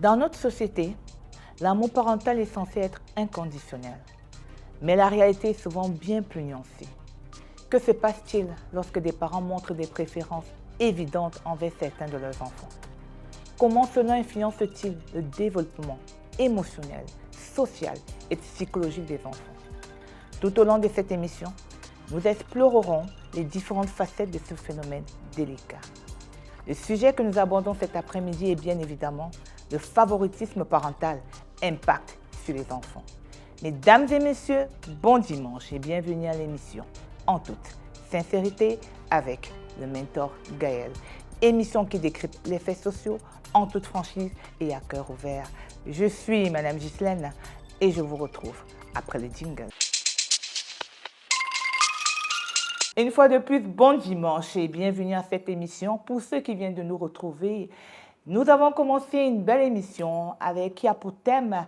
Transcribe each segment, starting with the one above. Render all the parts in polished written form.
Dans notre société, l'amour parental est censé être inconditionnel. Mais la réalité est souvent bien plus nuancée. Que se passe-t-il lorsque des parents montrent des préférences évidentes envers certains de leurs enfants? Comment cela influence-t-il le développement émotionnel, social et psychologique des enfants? Tout au long de cette émission, nous explorerons les différentes facettes de ce phénomène délicat. Le sujet que nous abordons cet après-midi est bien évidemment le favoritisme parental, impact sur les enfants. Mesdames et messieurs, bon dimanche et bienvenue à l'émission En toute sincérité avec le mentor Gaël. Émission qui décrypte les faits sociaux en toute franchise et à cœur ouvert. Je suis Madame Ghislaine et je vous retrouve après le jingle. Une fois de plus, bon dimanche et bienvenue à cette émission. Pour ceux qui viennent de nous retrouver, nous avons commencé une belle émission qui a pour thème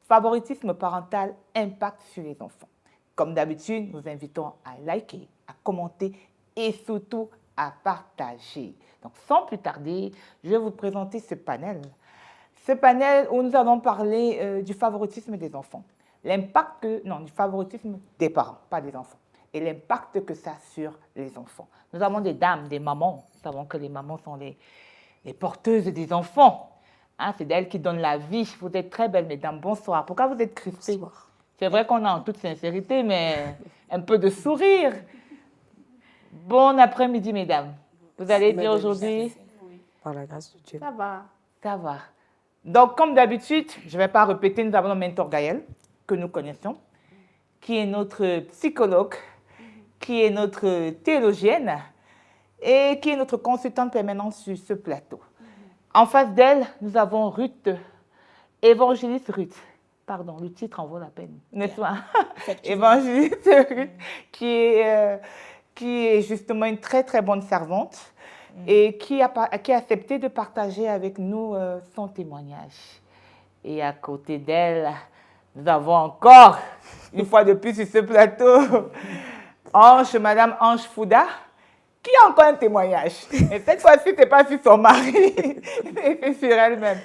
favoritisme parental, impact sur les enfants. Comme d'habitude, nous invitons à liker, à commenter et surtout à partager. Donc sans plus tarder, je vais vous présenter ce panel. Ce panel où nous allons parler du favoritisme des enfants. Du favoritisme des parents, pas des enfants. Et l'impact que ça a sur les enfants. Nous avons des dames, des mamans. Nous savons que les mamans sont les porteuses des enfants. Hein, c'est d'elles qui donnent la vie. Vous êtes très belles, mesdames. Bonsoir. Pourquoi vous êtes crispées? Bonsoir. C'est vrai qu'on a en toute sincérité, mais un peu de sourire. Bon après-midi, mesdames. Vous allez bien aujourd'hui? Par la grâce de Dieu. Ça va. Ça va. Donc, comme d'habitude, je ne vais pas répéter, nous avons le mentor Gaël, que nous connaissons, qui est notre psychologue, qui est notre théologienne et qui est notre consultante permanente sur ce plateau. En face d'elle, nous avons Ruth, évangéliste Ruth. Pardon, le titre en vaut la peine, n'est-ce pas? Évangéliste Ruth, qui est justement une très, très bonne servante et qui a accepté de partager avec nous son témoignage. Et à côté d'elle, nous avons encore, une fois de plus sur ce plateau, Madame Ange Fouda, qui a encore un témoignage. Et cette fois-ci, ce n'est pas sur son mari, c'est sur elle-même.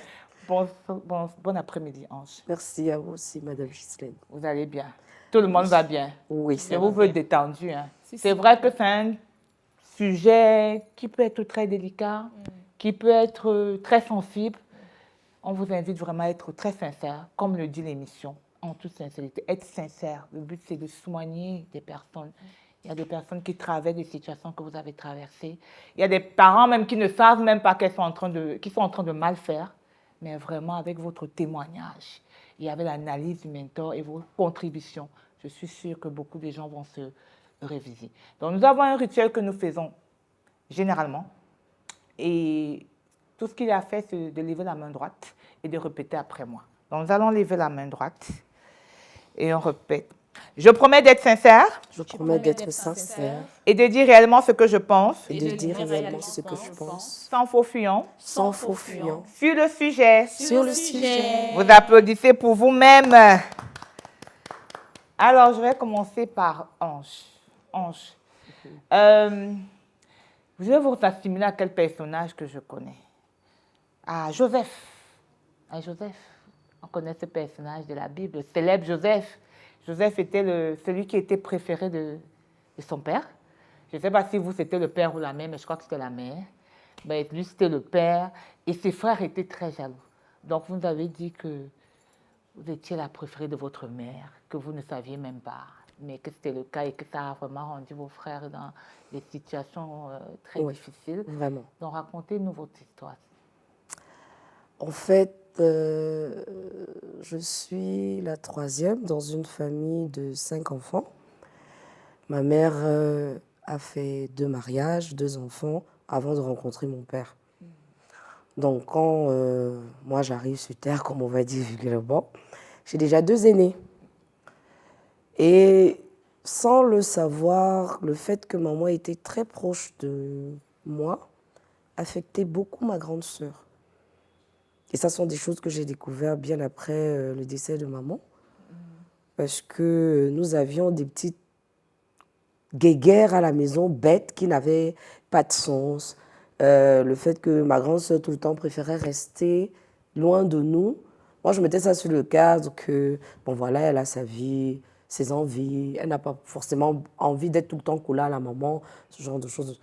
Bon après-midi, Ange. Merci à vous aussi, Madame Ghislaine. Vous allez bien? Tout le monde va bien? Oui, je vous veux détendu. Hein. C'est vrai que c'est un sujet qui peut être très délicat, qui peut être très sensible. On vous invite vraiment à être très sincère, comme le dit l'émission. En toute sincérité, être sincère. Le but, c'est de soigner des personnes. Il y a des personnes qui traversent des situations que vous avez traversées. Il y a des parents même qui ne savent même pas qu'ils sont en train de mal faire, mais vraiment avec votre témoignage et avec l'analyse du mentor et vos contributions, je suis sûre que beaucoup de gens vont se réviser. Donc, nous avons un rituel que nous faisons généralement. Et tout ce qu'il a fait, c'est de lever la main droite et de répéter après moi. Donc, nous allons lever la main droite. Et on répète. Je promets d'être sincère. Je promets d'être sincère. Et de dire réellement ce que je pense. Et de dire réellement ce que je pense. Sans faux fuyant. Sans faux fuyant. Sur le sujet. Sur le sujet. Vous applaudissez pour vous-même. Alors, je vais commencer par Ange. Ange. Je vais vous assimiler à quel personnage que je connais? À Joseph. À Joseph. On connaît ce personnage de la Bible, le célèbre Joseph. Joseph était celui qui était préféré de son père. Je ne sais pas si vous, c'était le père ou la mère, mais je crois que c'était la mère. Mais lui, c'était le père. Et ses frères étaient très jaloux. Donc, vous nous avez dit que vous étiez la préférée de votre mère, que vous ne saviez même pas, mais que c'était le cas et que ça a vraiment rendu vos frères dans des situations très difficiles. Vraiment. Donc, racontez-nous votre histoire. En fait, je suis la troisième dans une famille de 5 enfants. Ma mère a fait 2 mariages, 2 enfants avant de rencontrer mon père. Donc quand moi j'arrive sur Terre, comme on va dire vulgairement, j'ai déjà 2 aînés. Et sans le savoir, le fait que maman était très proche de moi affectait beaucoup ma grande sœur. Et ça sont des choses que j'ai découvertes bien après le décès de maman. Parce que nous avions des petites guéguerres à la maison, bêtes, qui n'avaient pas de sens. Le fait que ma grande sœur tout le temps préférait rester loin de nous. Moi, je mettais ça sur le cadre que, bon voilà, elle a sa vie, ses envies, elle n'a pas forcément envie d'être tout le temps collée à la maman, ce genre de choses.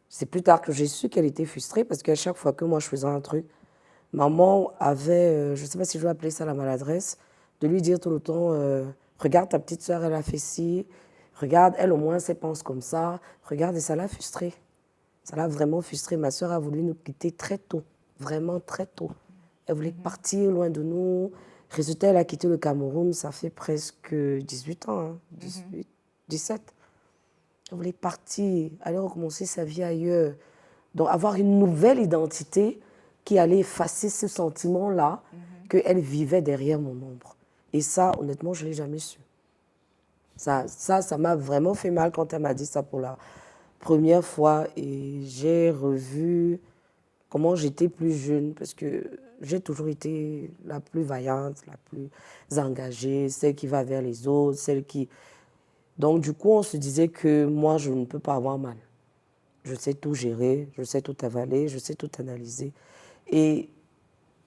C'est plus tard que j'ai su qu'elle était frustrée parce qu'à chaque fois que moi je faisais un truc, maman avait, je ne sais pas si je vais appeler ça la maladresse, de lui dire tout le temps, regarde ta petite soeur, elle a fait ci, regarde, elle au moins, elle pense comme ça, regarde, et ça l'a frustrée. Ça l'a vraiment frustrée. Ma soeur a voulu nous quitter très tôt, vraiment très tôt. Elle voulait partir loin de nous. Résultat, elle a quitté le Cameroun, ça fait presque 18 ans, hein, 18, 17. Elle voulait partir, aller recommencer sa vie ailleurs. Donc, avoir une nouvelle identité qui allait effacer ce sentiment-là qu'elle vivait derrière mon ombre. Et ça, honnêtement, je ne l'ai jamais su. Ça m'a vraiment fait mal quand elle m'a dit ça pour la première fois. Et j'ai revu comment j'étais plus jeune, parce que j'ai toujours été la plus vaillante, la plus engagée, celle qui va vers les autres, celle qui... Donc, du coup, on se disait que moi, je ne peux pas avoir mal. Je sais tout gérer, je sais tout avaler, je sais tout analyser. Et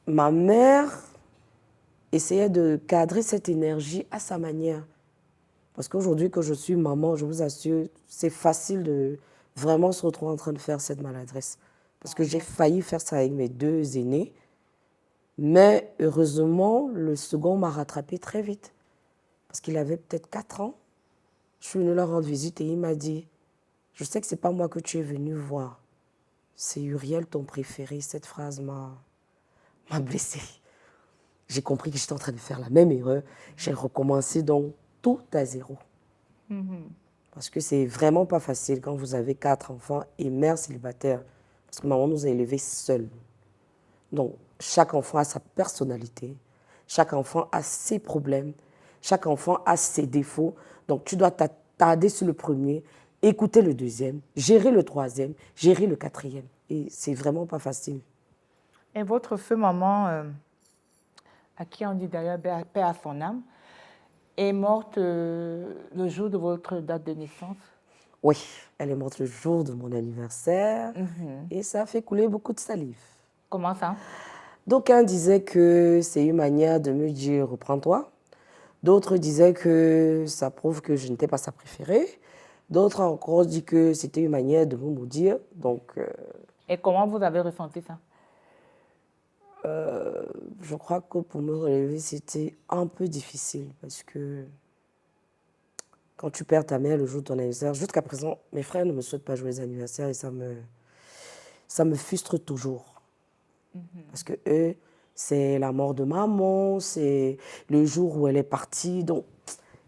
ma mère essayait de cadrer cette énergie à sa manière. Parce qu'aujourd'hui que je suis maman, je vous assure, c'est facile de vraiment se retrouver en train de faire cette maladresse. Parce que j'ai failli faire ça avec mes deux aînés. Mais heureusement, le second m'a rattrapé très vite. Parce qu'il avait peut-être 4 ans. Je suis venue leur rendre visite et il m'a dit, je sais que ce n'est pas moi que tu es venu voir. C'est Uriel, ton préféré. Cette phrase m'a blessée. J'ai compris que j'étais en train de faire la même erreur. J'ai recommencé donc tout à zéro. Parce que c'est vraiment pas facile quand vous avez 4 enfants et mère célibataire. Parce que maman nous a élevés seuls. Donc, chaque enfant a sa personnalité. Chaque enfant a ses problèmes. Chaque enfant a ses défauts. Donc, tu dois t'attarder sur le premier, écouter le deuxième, gérer le troisième, gérer le quatrième. Et c'est vraiment pas facile. Et votre feu maman, à qui on dit d'ailleurs paix à son âme, est morte le jour de votre date de naissance? Oui, elle est morte le jour de mon anniversaire et ça a fait couler beaucoup de salive. Comment ça? D'aucuns disaient que c'est une manière de me dire reprends-toi. D'autres disaient que ça prouve que je n'étais pas sa préférée. D'autres encore disent que c'était une manière de me maudire. Donc, Et comment vous avez ressenti ça? je crois que pour me relever, c'était un peu difficile parce que quand tu perds ta mère le jour de ton anniversaire, jusqu'à présent, mes frères ne me souhaitent pas joyeux anniversaire et ça me frustre toujours. Parce que eux, c'est la mort de maman, c'est le jour où elle est partie. Donc,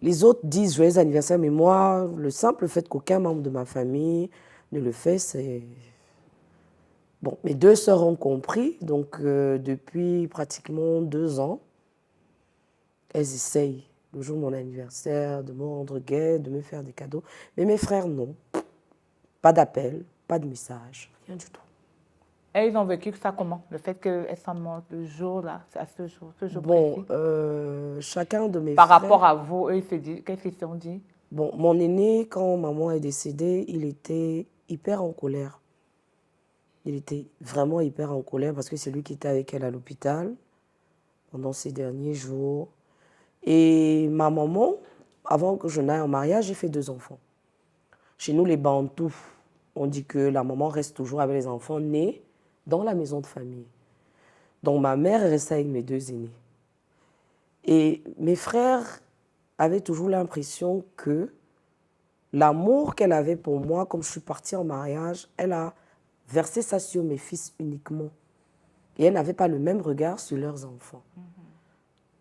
les autres disent joyeux anniversaire, mais moi, le simple fait qu'aucun membre de ma famille ne le fait, c'est... Bon, mes deux sœurs ont compris, donc depuis pratiquement 2 ans, elles essayent, le jour de mon anniversaire, de me rendre gai, de me faire des cadeaux. Mais mes frères, non. Pas d'appel, pas de message, rien du tout. Et ils ont vécu ça comment? Le fait qu'elles soient mortes le jour là, à ce jour Bon, précis. chacun de mes Par frères... rapport à vous, eux, ils se disent, qu'est-ce qu'ils se sont dit? Bon, mon aîné, quand maman est décédée, il était hyper en colère. Il était vraiment hyper en colère parce que c'est lui qui était avec elle à l'hôpital pendant ces derniers jours. Et ma maman, avant que je n'aille en mariage, j'ai fait 2 enfants. Chez nous, les Bantous, on dit que la maman reste toujours avec les enfants nés dans la maison de famille. Donc ma mère est restée avec mes 2 aînés. Et mes frères avaient toujours l'impression que l'amour qu'elle avait pour moi, comme je suis partie en mariage, elle a versé ça sur mes fils uniquement. Et elle n'avait pas le même regard sur leurs enfants.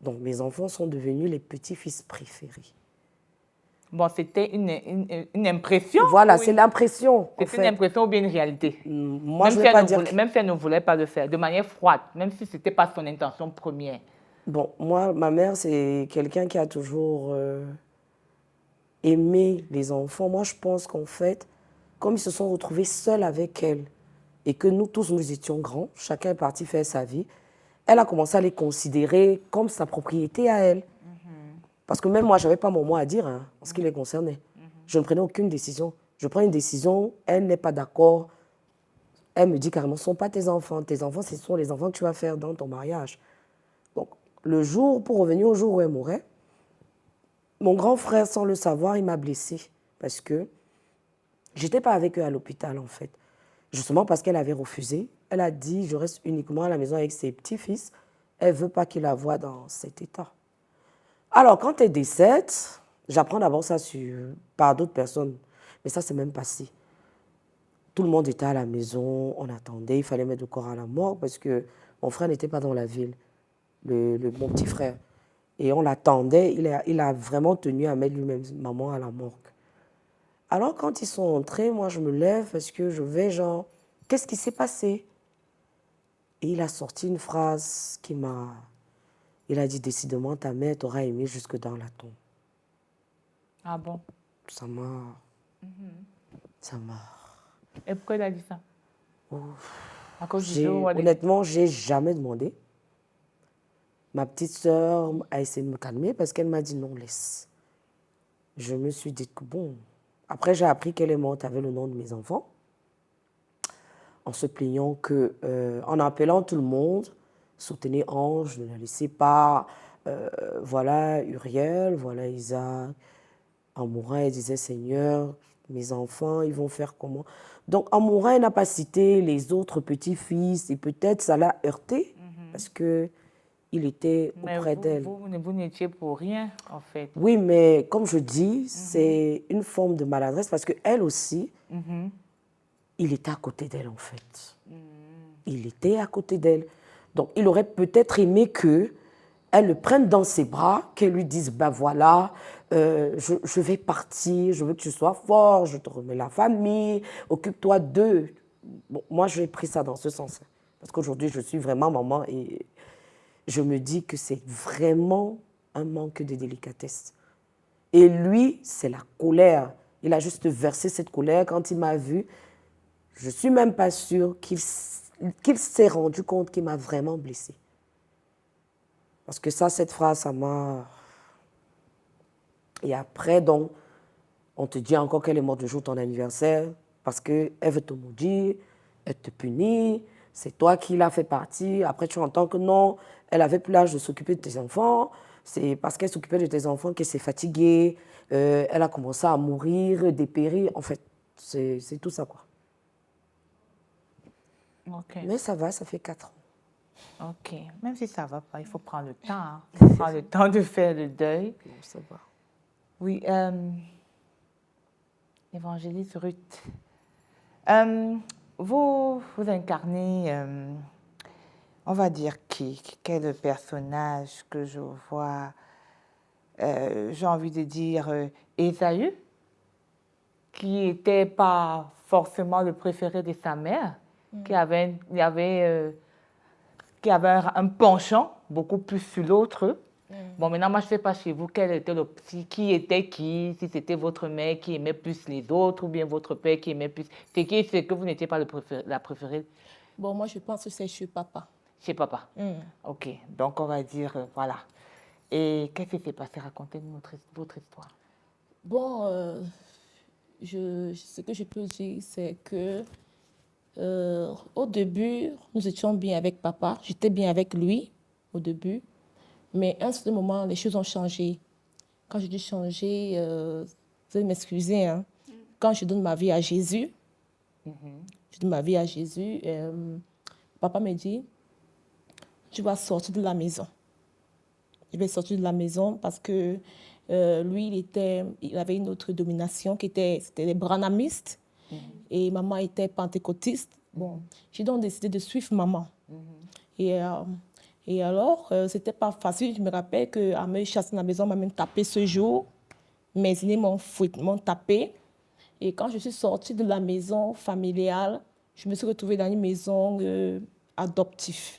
Donc mes enfants sont devenus les petits-fils préférés. Bon, c'était une impression? Voilà, c'est l'impression. C'est une impression ou bien une réalité? Moi, je ne vais pas dire... Même si elle ne voulait pas le faire, de manière froide, même si ce n'était pas son intention première. Bon, moi, ma mère, c'est quelqu'un qui a toujours aimé les enfants. Moi, je pense qu'en fait, comme ils se sont retrouvés seuls avec elle et que nous tous, nous étions grands, chacun est parti faire sa vie, elle a commencé à les considérer comme sa propriété à elle. Parce que même moi, je n'avais pas mon mot à dire hein, en ce qui les concernait. Je ne prenais aucune décision. Je prends une décision, elle n'est pas d'accord, Elle me dit carrément, ce ne sont pas tes enfants, ce sont les enfants que tu vas faire dans ton mariage. Donc, pour revenir au jour où elle mourait, mon grand frère, sans le savoir, il m'a blessée parce que je n'étais pas avec eux à l'hôpital, en fait. Justement parce qu'elle avait refusé. Elle a dit, je reste uniquement à la maison avec ses petits-fils. Elle ne veut pas qu'il la voie dans cet état. Alors, quand elle décède, j'apprends d'abord ça par d'autres personnes. Mais ça, c'est même passé. Tout le monde était à la maison, on attendait, il fallait mettre le corps à la morgue parce que mon frère n'était pas dans la ville, mon petit frère. Et on l'attendait, il a vraiment tenu à mettre lui-même maman à la morgue. Alors, quand ils sont entrés, moi, je me lève parce que je vais genre, qu'est-ce qui s'est passé? Et il a sorti une phrase il a dit, décidément, ta mère t'aura aimé jusque dans la tombe. Ah bon? Ça m'a... Et pourquoi il a dit ça? À cause du J'ai- jour où elle est- Honnêtement, j'ai jamais demandé. Ma petite sœur a essayé de me calmer parce qu'elle m'a dit non, laisse. Je me suis dit que bon. Après, j'ai appris qu'elle est morte avec le nom de mes enfants. En se plaignant en appelant tout le monde, soutenez Ange, ne la laissez pas. Voilà Uriel, voilà Isaac. En mourant, elle disait Seigneur, mes enfants, ils vont faire comment? Donc, en mourant, elle n'a pas cité les autres petits-fils et peut-être ça l'a heurté parce que il était Mais auprès d'elle. vous n'étiez pour rien, en fait. Oui, mais comme je dis, c'est une forme de maladresse parce qu'elle aussi, il était à côté d'elle en fait. Il était à côté d'elle. Donc, il aurait peut-être aimé qu'elle le prenne dans ses bras, qu'elle lui dise, ben voilà, je vais partir, je veux que tu sois fort, je te remets la famille, occupe-toi d'eux. Bon, moi, j'ai pris ça dans ce sens. Parce qu'aujourd'hui, je suis vraiment maman et je me dis que c'est vraiment un manque de délicatesse. Et lui, c'est la colère. Il a juste versé cette colère quand il m'a vu. Je ne suis même pas sûre qu'il s'est rendu compte qu'il m'a vraiment blessée. Parce que cette phrase, ça m'a... Et après, donc, on te dit encore qu'elle est morte le jour de ton anniversaire parce qu'elle veut te maudire, elle te punit, c'est toi qui l'as fait partir. Après, tu entends que non, elle avait plus l'âge de s'occuper de tes enfants. C'est parce qu'elle s'occupait de tes enfants qu'elle s'est fatiguée. Elle a commencé à mourir, dépérir. En fait, c'est tout ça, quoi. Ok. Mais ça va, ça fait 4 ans. Ok. Même si ça ne va pas, il faut prendre le temps. Hein. Il faut prendre le temps de faire le deuil. Non, ça va. Oui. Évangéliste Ruth. Vous incarnez, on va dire quel personnage que je vois, j'ai envie de dire Ésaü, qui n'était pas forcément le préféré de sa mère, qui avait un penchant beaucoup plus sur l'autre. Bon, maintenant, moi, je ne sais pas chez vous quel était qui était qui, si c'était votre mère qui aimait plus les autres ou bien votre père qui aimait plus. C'est que vous n'étiez pas la préférée Bon, moi, je pense que c'est chez papa. chez papa. Ok, donc on va dire, voilà. Et qu'est-ce qui s'est passé? Racontez-nous votre histoire. Bon, ce que je peux dire, c'est que au début, nous étions bien avec papa. J'étais bien avec lui au début. Mais à un certain moment, les choses ont changé. Quand je dis changer, vous allez m'excuser, hein. Quand je donne ma vie à Jésus, je donne ma vie à Jésus, papa me dit, tu vas sortir de la maison. Je vais sortir de la maison parce que lui, il avait une autre domination c'était les branhamistes. Et maman était pentecôtiste. Bon, j'ai donc décidé de suivre maman. Et alors, c'était pas facile. Je me rappelle qu'à me chasser de la maison, on m'a même tapé ce jour. Mes aînés m'ont tapé. Et quand je suis sortie de la maison familiale, je me suis retrouvée dans une maison adoptive.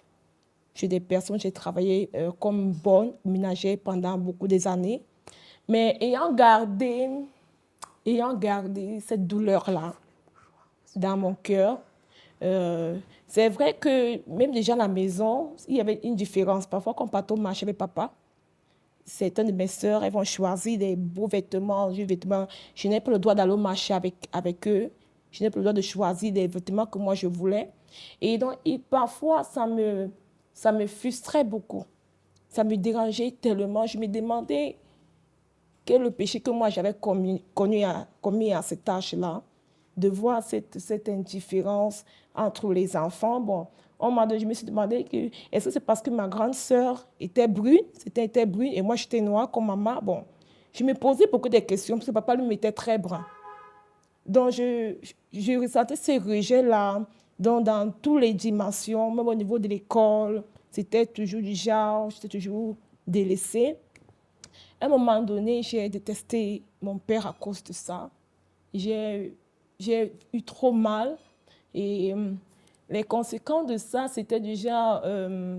J'ai travaillé comme bonne ménagère pendant beaucoup des années. Mais ayant gardé cette douleur-là dans mon cœur, c'est vrai que même déjà à la maison, il y avait une différence. Parfois, quand on marchait avec papa, certaines de mes sœurs, elles vont choisir des beaux vêtements, Je n'ai pas le droit d'aller marcher avec eux. Je n'ai plus le droit de choisir les vêtements que moi je voulais. Et donc, parfois, ça me frustrait beaucoup. Ça me dérangeait tellement. Je me demandais quel est le péché que moi j'avais commis à cet âge-là, de voir cette indifférence entre les enfants. Bon, je me suis demandé, est-ce que c'est parce que ma grande sœur était brune, et moi j'étais noire comme maman? Bon, je me posais beaucoup de questions parce que papa lui était très brun. Donc, je ressentais ces rejets-là dans toutes les dimensions, même au niveau de l'école. C'était toujours du genre, j'étais toujours délaissée. À un moment donné, j'ai détesté mon père à cause de ça. J'ai eu trop mal. Et les conséquences de ça, c'était déjà,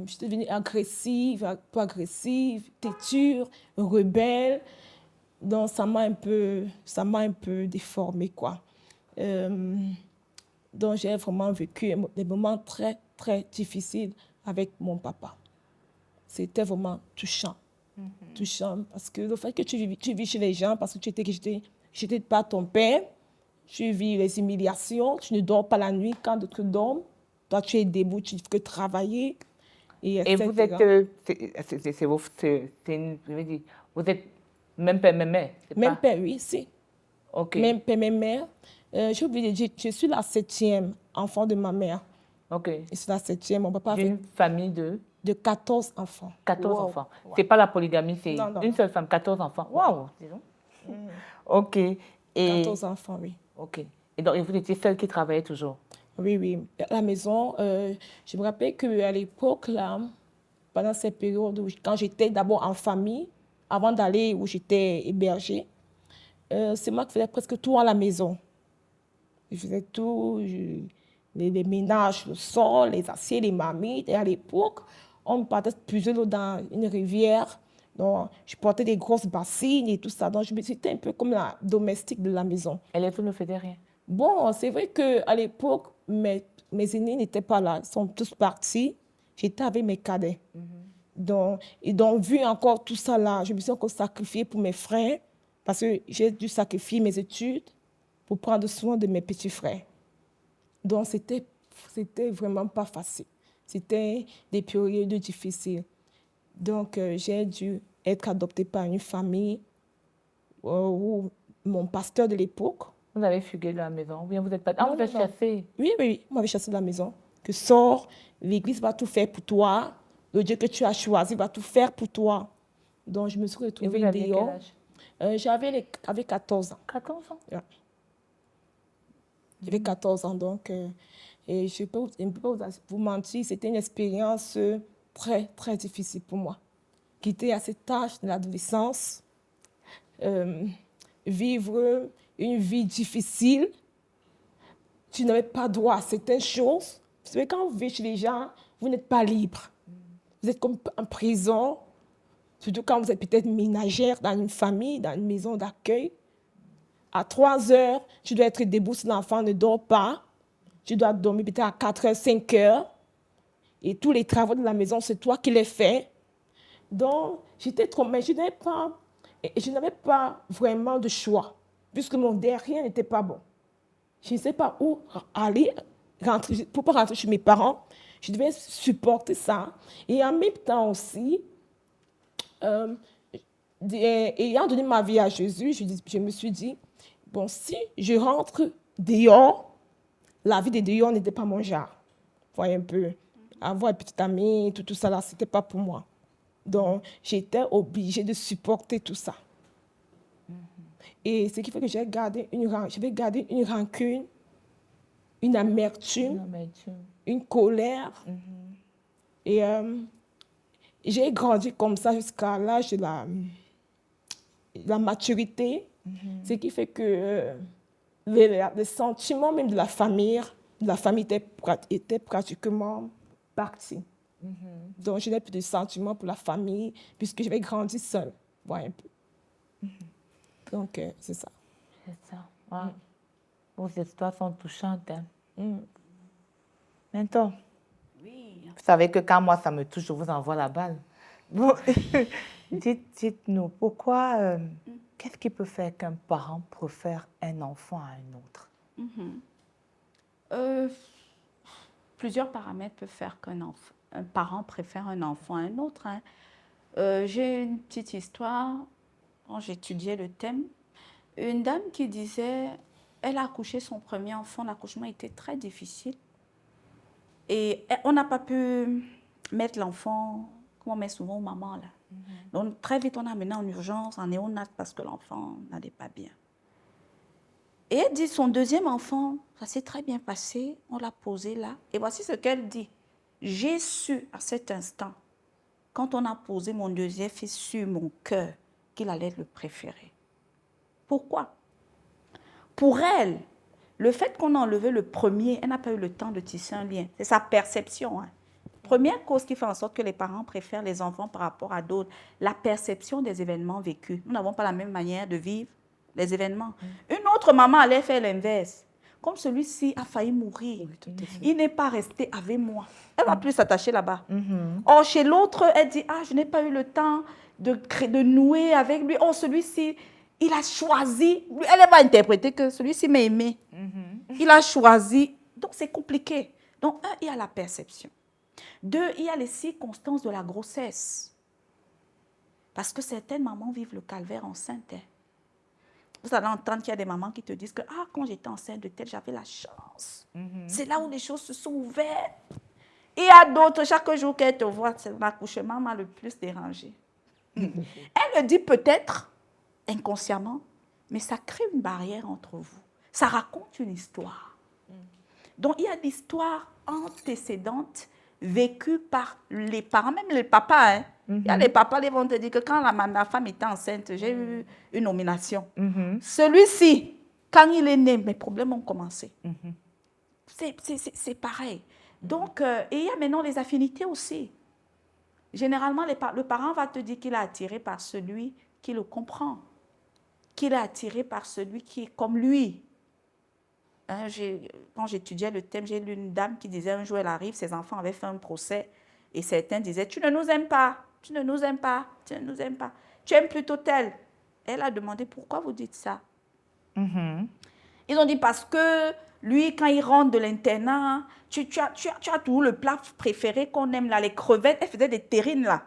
j'étais devenue agressive, pas agressive, têtue, rebelle. Donc, ça m'a un peu déformée, quoi. Donc, j'ai vraiment vécu des moments très, très difficiles avec mon papa. C'était vraiment touchant. Touchant, parce que le fait que tu vis chez les gens, parce que tu n'étais pas ton père, tu vis les humiliations, tu ne dors pas la nuit quand d'autres dorment. Toi, tu es debout, tu ne fais que travailler. Et vous êtes, vous êtes même père, même mère, c'est même pas? père, oui, si. Ok. Même père, même mère. J'ai oublié de dire, je suis la 7e enfant de ma mère. Ok. Je suis la 7e, mon papa avait D'une famille de 14 enfants. 14 Wow. enfants. C'est pas la polygamie, c'est Non, non, une non. seule femme, 14 enfants. Waouh, disons. Ok. Et 14 enfants, oui. ok. Et donc, et vous étiez seule qui travaillait toujours? Oui, oui. À la maison, je me rappelle qu'à l'époque, là, pendant ces périodes, quand j'étais d'abord en famille, avant d'aller où j'étais hébergée, c'est moi qui faisais presque tout à la maison. Je faisais tout, les ménages, le sol, les assiettes, les marmites. Et à l'époque, on me partait puiser l'eau dans une rivière. Donc, je portais des grosses bassines et tout ça. Donc, j'étais un peu comme la domestique de la maison. Elle et vous ne faisiez rien? Bon, c'est vrai qu'à l'époque, mes aînés n'étaient pas là. Ils sont tous partis. J'étais avec mes cadets. Donc, vu encore tout ça là, je me suis encore sacrifiée pour mes frères parce que j'ai dû sacrifier mes études pour prendre soin de mes petits frères. Donc, c'était vraiment pas facile. C'était des périodes difficiles. Donc, j'ai dû être adoptée par une famille où mon pasteur de l'époque. Vous avez fugué de la maison? Ou bien vous êtes pas... Non, vous êtes non, non. chassé? Oui, oui, oui. On m'avait chassé de la maison. Que sors, l'église va tout faire pour toi. Le Dieu que tu as choisi va tout faire pour toi. Donc, je me suis Et retrouvée vous aviez quel dehors. âge? J'avais 14 ans. 14 ans? Ouais. J'avais 14 ans, donc, et je ne peux pas vous mentir, c'était une expérience très, très difficile pour moi. Quitter à cet âge de l'adolescence, vivre une vie difficile, tu n'avais pas droit à certaines choses. Vous savez, quand vous vivez chez les gens, vous n'êtes pas libre. Vous êtes comme en prison, surtout quand vous êtes peut-être ménagère dans une famille, dans une maison d'accueil. À 3 heures, tu dois être debout si l'enfant ne dort pas. Tu dois dormir peut-être à 4 heures, 5 heures. Et tous les travaux de la maison, c'est toi qui les fais. Donc, j'étais trop... Mais je n'avais pas vraiment de choix, puisque mon derrière n'était pas bon. Je ne sais pas où aller, rentrer, pour ne pas rentrer chez mes parents. Je devais supporter ça. Et en même temps aussi, ayant donné ma vie à Jésus, je me suis dit, bon, si je rentre dehors, la vie de dehors n'était pas mon genre. Vous voyez un peu, avoir une petite amie, tout ça là, ce n'était pas pour moi. Donc, j'étais obligée de supporter tout ça. Et ce qui fait que j'avais gardé une rancune, une amertume, une colère. Et j'ai grandi comme ça jusqu'à l'âge de la maturité. Ce qui fait que les sentiments même de la famille étaient pratiquement partis. Donc, je n'ai plus de sentiments pour la famille puisque j'avais grandi seule. Voilà un peu. Donc, c'est ça. C'est ça. Wow. Vos histoires sont touchantes. Hein? Maintenant, vous savez que quand moi, ça me touche, je vous envoie la balle. Bon, dites-nous, qu'est-ce qui peut faire qu'un parent préfère un enfant à un autre? Euh, Plusieurs paramètres peuvent faire un parent préfère un enfant à un autre, hein. J'ai une petite histoire, quand j'étudiais le thème. Une dame qui disait, elle a accouché son premier enfant, l'accouchement était très difficile. Et on n'a pas pu mettre l'enfant, comme on met souvent aux mamans là. Donc très vite, on a amené en urgence, en néonat, parce que l'enfant n'allait pas bien. Et elle dit, son deuxième enfant, ça s'est très bien passé, on l'a posé là. Et voici ce qu'elle dit. J'ai su à cet instant, quand on a posé mon deuxième fils sur mon cœur, qu'il allait être le préféré. Pourquoi? Pour elle, le fait qu'on a enlevé le premier, elle n'a pas eu le temps de tisser un lien. C'est sa perception, hein. Première cause qui fait en sorte que les parents préfèrent les enfants par rapport à d'autres, la perception des événements vécus. Nous n'avons pas la même manière de vivre les événements. Une autre maman allait faire l'inverse. Comme celui-ci a failli mourir, il n'est pas resté avec moi. Elle va plus s'attacher là-bas. Or, chez l'autre, elle dit, ah, je n'ai pas eu le temps de nouer avec lui. Oh, celui-ci, il a choisi. Elle va interpréter que celui-ci m'a aimé. Il a choisi. Donc, c'est compliqué. Donc, un, il y a la perception. Deux, il y a les circonstances de la grossesse. Parce que certaines mamans vivent le calvaire enceinte. Vous allez entendre qu'il y a des mamans qui te disent que ah, quand j'étais enceinte de telle, j'avais la chance. C'est là où les choses se sont ouvertes. Et il y a d'autres, chaque jour qu'elle te voit, l'accouchement m'a le plus dérangé. Elle le dit peut-être inconsciemment, mais ça crée une barrière entre vous. Ça raconte une histoire. Donc, il y a l'histoire antécédente vécue par les parents, même les papas. Hein. Il y a les papas qui vont te dire que quand ma femme était enceinte, j'ai eu une nomination. Celui-ci, quand il est né, mes problèmes ont commencé. C'est pareil. Donc, et il y a maintenant les affinités aussi. Généralement, le parent va te dire qu'il est attiré par celui qui le comprend, qu'il est attiré par celui qui est comme lui. Hein, quand j'étudiais le thème, j'ai lu une dame qui disait un jour, elle arrive, ses enfants avaient fait un procès et certains disaient, tu ne nous aimes pas, tu ne nous aimes pas, tu ne nous aimes pas, tu aimes plutôt tel. Elle a demandé, pourquoi vous dites ça? Ils ont dit, parce que lui, quand il rentre de l'internat, tu as tout le plat préféré qu'on aime là, les crevettes. Elle faisait des terrines là,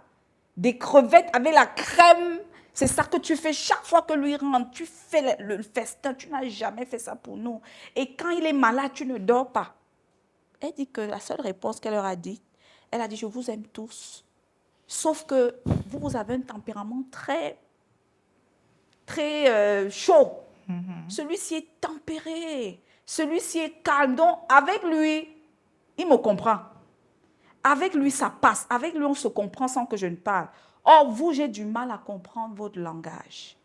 des crevettes avec la crème. C'est ça que tu fais chaque fois que lui rentre. Tu fais le festin. Tu n'as jamais fait ça pour nous. Et quand il est malade, tu ne dors pas. Elle dit que la seule réponse qu'elle leur a dit, elle a dit, je vous aime tous. Sauf que vous avez un tempérament très chaud. Celui-ci est tempéré. Celui-ci est calme. Donc, avec lui, il me comprend. Avec lui, ça passe. Avec lui, on se comprend sans que je ne parle. Or, vous, j'ai du mal à comprendre votre langage.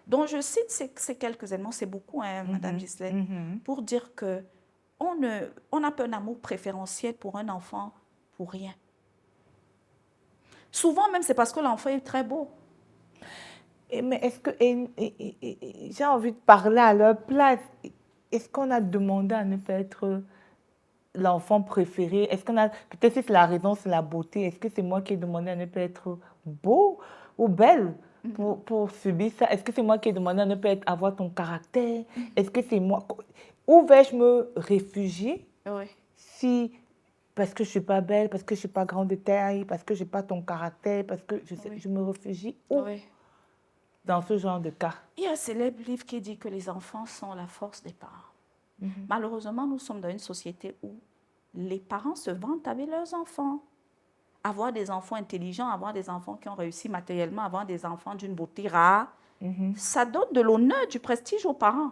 Donc, je cite ces quelques éléments, c'est beaucoup, hein, Madame Ghislaine, pour dire qu'on n'a pas un amour préférentiel pour un enfant pour rien. Souvent, même, c'est parce que l'enfant est très beau. Mais est-ce que, j'ai envie de parler à leur place, est-ce qu'on a demandé à ne pas être l'enfant préféré? Est-ce qu'on a, peut-être si c'est la raison, c'est la beauté, est-ce que c'est moi qui ai demandé à ne pas être beau ou belle pour subir ça? Est-ce que c'est moi qui ai demandé à ne pas avoir ton caractère? Est-ce que c'est moi? Où vais-je me réfugier si, parce que je ne suis pas belle, parce que je ne suis pas grande de taille, parce que je n'ai pas ton caractère, parce que je me réfugie où? Dans ce genre de cas. Il y a un célèbre livre qui dit que les enfants sont la force des parents. Malheureusement, nous sommes dans une société où les parents se vantent avec leurs enfants. Avoir des enfants intelligents, avoir des enfants qui ont réussi matériellement, avoir des enfants d'une beauté rare, ça donne de l'honneur, du prestige aux parents.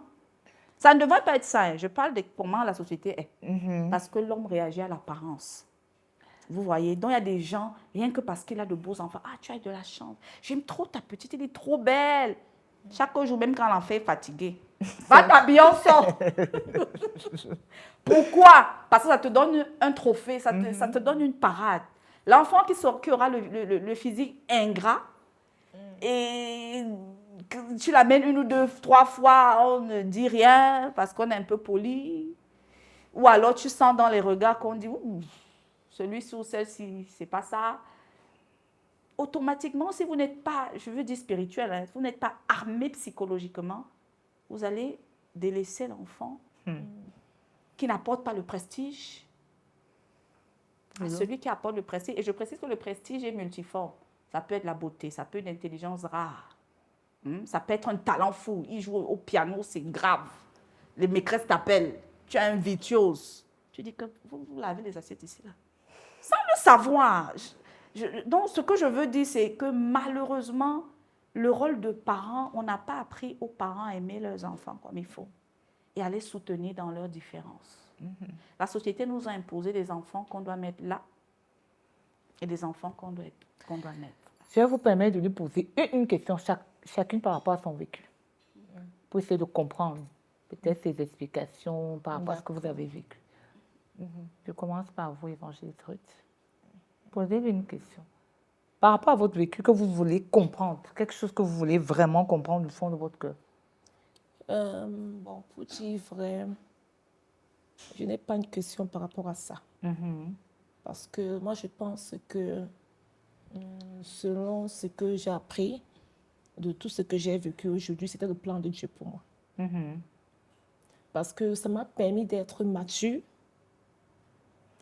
Ça ne devrait pas être ça. Hein. Je parle de comment la société est. Parce que l'homme réagit à l'apparence. Vous voyez, donc il y a des gens, rien que parce qu'il a de beaux enfants, ah, tu as de la chance, j'aime trop ta petite, elle est trop belle. Chaque jour, même quand l'enfant est fatigué, va t'habiller ensemble. Pourquoi? Parce que ça te donne un trophée, ça te donne une parade. L'enfant qui aura le physique ingrat, et tu l'amènes 1 ou 2, 3 fois, on ne dit rien parce qu'on est un peu poli. Ou alors tu sens dans les regards qu'on dit, ouh, celui-ci ou celle-ci, c'est pas ça. Automatiquement, si vous n'êtes pas, je veux dire spirituel, hein, vous n'êtes pas armé psychologiquement, vous allez délaisser l'enfant qui n'apporte pas le prestige à celui qui apporte le prestige. Et je précise que le prestige est multiforme. Ça peut être la beauté, ça peut être l'intelligence rare. Ça peut être un talent fou. Il joue au piano, c'est grave. Les maîtresses t'appellent. Tu es un virtuose. Tu dis que vous lavez les assiettes ici, là. Sans le savoir. Donc, ce que je veux dire, c'est que malheureusement, le rôle de parent, on n'a pas appris aux parents à aimer leurs enfants comme il faut et à les soutenir dans leurs différences. La société nous a imposé des enfants qu'on doit mettre là et des enfants qu'on doit mettre. Je vais vous permettre de lui poser une question chacune par rapport à son vécu, pour essayer de comprendre peut-être ses explications par rapport à ce que vous avez vécu. Je commence par vous, Évangéliste Ruth. Posez-lui une question. Par rapport à votre vécu que vous voulez comprendre, quelque chose que vous voulez vraiment comprendre du fond de votre cœur. Bon, pour dire vrai, je n'ai pas une question par rapport à ça. Parce que moi, je pense que selon ce que j'ai appris, de tout ce que j'ai vécu aujourd'hui, c'était le plan de Dieu pour moi. Parce que ça m'a permis d'être mature,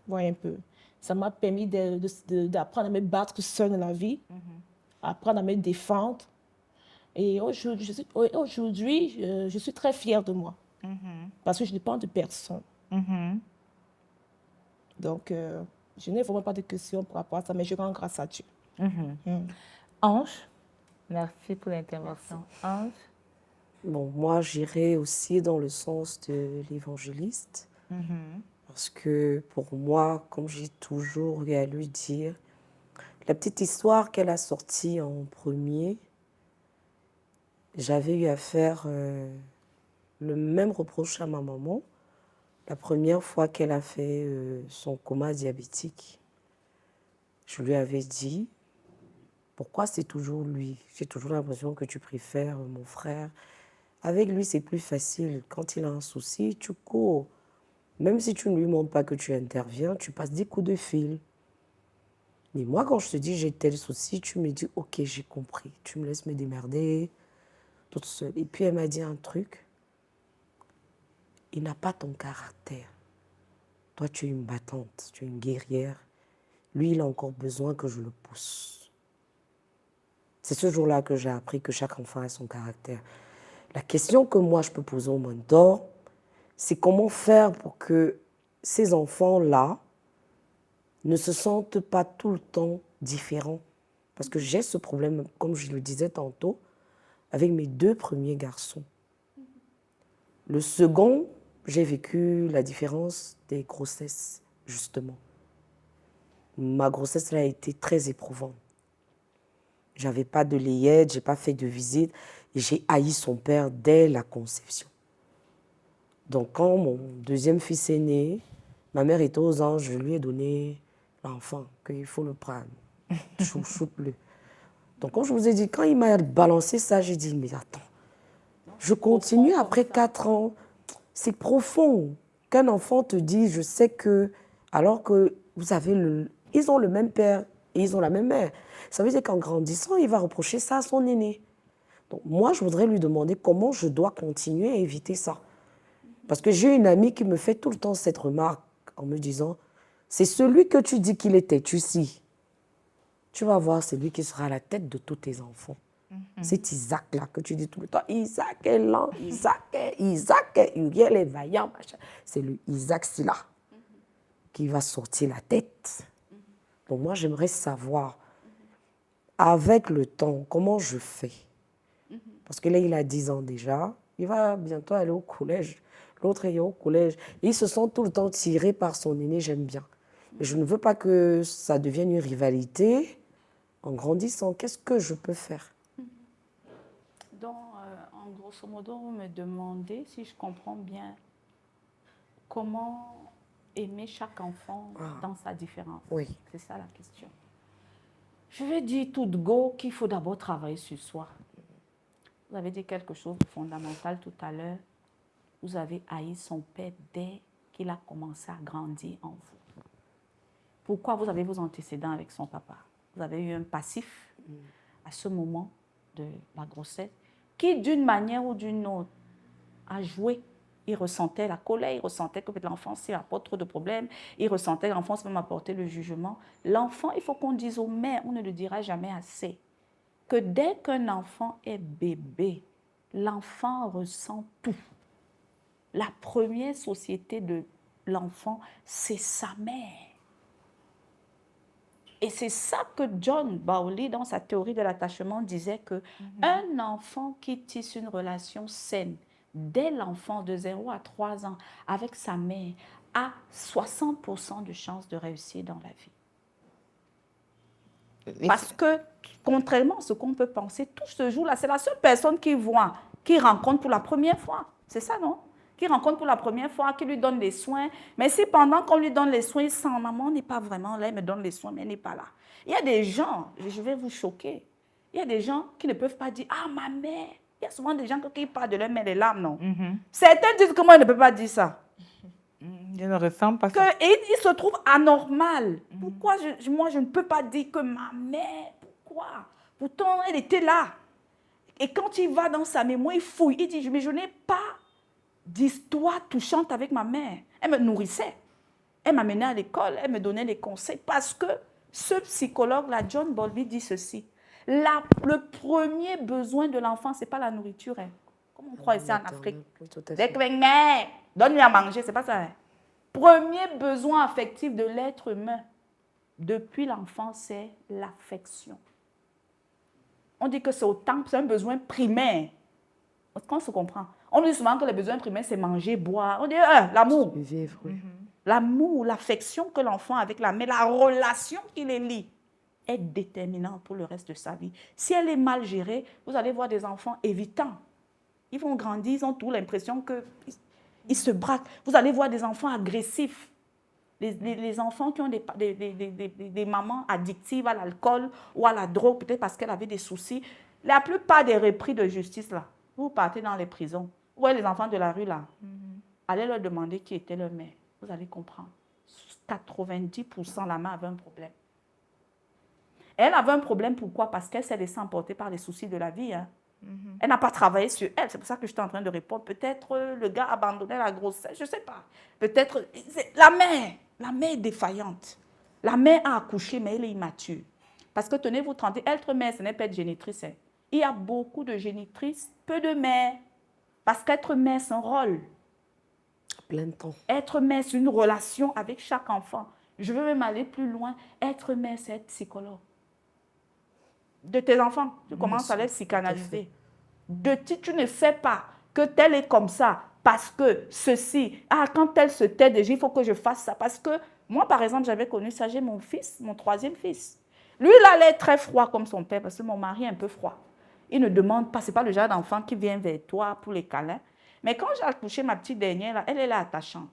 voyez un peu. Ça m'a permis d'apprendre à me battre seule dans la vie, apprendre à me défendre. Et aujourd'hui, je suis très fière de moi. Parce que je ne dépends de personne. Donc, je n'ai vraiment pas de questions par rapport à ça, mais je rends grâce à Dieu. Ange, merci pour l'intervention. Ange. Bon, moi, j'irai aussi dans le sens de l'évangéliste. Parce que pour moi, comme j'ai toujours eu à lui dire, la petite histoire qu'elle a sortie en premier, j'avais eu à faire le même reproche à ma maman. La première fois qu'elle a fait son coma diabétique, je lui avais dit, pourquoi c'est toujours lui? J'ai toujours l'impression que tu préfères mon frère. Avec lui, c'est plus facile. Quand il a un souci, tu cours. Même si tu ne lui montres pas que tu interviens, tu passes des coups de fil. Mais moi, quand je te dis j'ai tel souci, tu me dis ok, j'ai compris. Tu me laisses me démerder toute seule. Et puis elle m'a dit un truc. Il n'a pas ton caractère. Toi, tu es une battante, tu es une guerrière. Lui, il a encore besoin que je le pousse. C'est ce jour-là que j'ai appris que chaque enfant a son caractère. La question que moi, je peux poser au mentor, c'est comment faire pour que ces enfants-là ne se sentent pas tout le temps différents. Parce que j'ai ce problème, comme je le disais tantôt, avec mes 2 premiers garçons. Le second, j'ai vécu la différence des grossesses, justement. Ma grossesse a été très éprouvante. Je n'avais pas de layette, je n'ai pas fait de visite et j'ai haï son père dès la conception. Donc quand mon deuxième fils est né, ma mère était aux anges, je lui ai donné l'enfant, qu'il faut le prendre, chouchoute-le. Donc comme je vous ai dit, quand il m'a balancé ça, j'ai dit, mais attends, je continue après 4 ans. C'est profond qu'un enfant te dise, je sais que, alors que vous avez ils ont le même père et ils ont la même mère. Ça veut dire qu'en grandissant, il va reprocher ça à son aîné. Donc moi, je voudrais lui demander comment je dois continuer à éviter ça. Parce que j'ai une amie qui me fait tout le temps cette remarque en me disant, c'est celui que tu dis qu'il était, tu sais. Tu vas voir, c'est lui qui sera à la tête de tous tes enfants. C'est Isaac-là que tu dis tout le temps. Isaac est lent, Isaac est Uriel est vaillant. C'est le Isaac-là qui va sortir la tête. Donc moi, j'aimerais savoir, avec le temps, comment je fais. Parce que là, il a 10 ans déjà. Il va bientôt aller au collège. L'autre est au collège. Et il se sent tout le temps tiré par son aîné, j'aime bien. Mais je ne veux pas que ça devienne une rivalité. En grandissant, qu'est-ce que je peux faire? Donc, en grosso modo, vous me demandez, si je comprends bien, comment aimer chaque enfant dans sa différence. Oui. C'est ça la question. Je vais dire tout de go qu'il faut d'abord travailler sur soi. Vous avez dit quelque chose de fondamental tout à l'heure. Vous avez haï son père dès qu'il a commencé à grandir en vous. Pourquoi vous avez vos antécédents avec son papa? Vous avez eu un passif à ce moment de la grossesse qui, d'une manière ou d'une autre, a joué Il ressentait la colère, il ressentait que l'enfant s'il apporte trop de problèmes, il ressentait que l'enfant peut m'apporter le jugement. L'enfant, il faut qu'on dise aux mères, on ne le dira jamais assez, que dès qu'un enfant est bébé, l'enfant ressent tout. La première société de l'enfant, c'est sa mère. Et c'est ça que John Bowley, dans sa théorie de l'attachement, disait que un enfant qui tisse une relation saine dès l'enfant de 0 à 3 ans avec sa mère a 60% de chances de réussir dans la vie. Parce que, contrairement à ce qu'on peut penser, tout ce jour-là, c'est la seule personne qui voit, qui rencontre pour la première fois. C'est ça, non? Qui rencontre pour la première fois, qui lui donne les soins. Mais si pendant qu'on lui donne les soins, il sent, maman n'est pas vraiment là, elle me donne les soins, mais elle n'est pas là. Il y a des gens, je vais vous choquer, il y a des gens qui ne peuvent pas dire, ah, ma mère. Il y a souvent des gens qui parlent de leur mère les larmes, non? Certains disent que moi, je ne peux pas dire ça. Je ne ressens pas ça. Il se trouve anormal. Pourquoi moi, je ne peux pas dire que ma mère, pourquoi? Pourtant, elle était là. Et quand il va dans sa mémoire, il fouille. Il dit, mais je n'ai pas d'histoire touchante avec ma mère. Elle me nourrissait. Elle m'amenait à l'école. Elle me donnait des conseils. Parce que ce psychologue-là, John Bowlby, dit ceci. Le premier besoin de l'enfant, ce n'est pas la nourriture. Hein. Comme on croit ici en Afrique. Dès que mère, donne-lui à manger, ce n'est pas ça. Hein. Premier besoin affectif de l'être humain depuis l'enfance, c'est l'affection. On dit que c'est un besoin primaire. Quand on se comprend. On dit souvent que les besoins primaires, c'est manger, boire. On dit l'amour. Vivre, oui. L'amour, l'affection que l'enfant a avec la mère, la relation qui les lie, est déterminante pour le reste de sa vie. Si elle est mal gérée, vous allez voir des enfants évitants. Ils vont grandir, ils ont tout l'impression qu'ils se braquent. Vous allez voir des enfants agressifs. Les enfants qui ont des mamans addictives à l'alcool ou à la drogue, peut-être parce qu'elles avaient des soucis. La plupart des repris de justice, là, vous partez dans les prisons. Vous voyez les enfants de la rue, là. Allez leur demander qui était leur mère. Vous allez comprendre. 90%, la mère avait un problème. Elle avait un problème, pourquoi? Parce qu'elle s'est laissée emporter par les soucis de la vie. Hein. Elle n'a pas travaillé sur elle. C'est pour ça que j'étais en train de répondre. Peut-être le gars abandonnait la grossesse, je ne sais pas. Peut-être la mère est défaillante. La mère a accouché, mais elle est immature. Parce que tenez-vous, être mère, ce n'est pas être génitrice. Hein. Il y a beaucoup de génitrices, peu de mères. Parce qu'être mère, c'est un rôle. Plein de temps. Être mère, c'est une relation avec chaque enfant. Je veux même aller plus loin. Être mère, c'est être psychologue. De tes enfants, tu commences à les psychanalyser. Tu ne sais pas que tel est comme ça parce que ceci, quand elle se tait déjà, il faut que je fasse ça. Parce que moi, par exemple, j'avais connu ça, j'ai mon fils, mon troisième fils. Lui, il allait être très froid comme son père parce que mon mari est un peu froid. Il ne demande pas, ce n'est pas le genre d'enfant qui vient vers toi pour les câlins. Mais quand j'ai accouché ma petite dernière, là, elle est là attachante.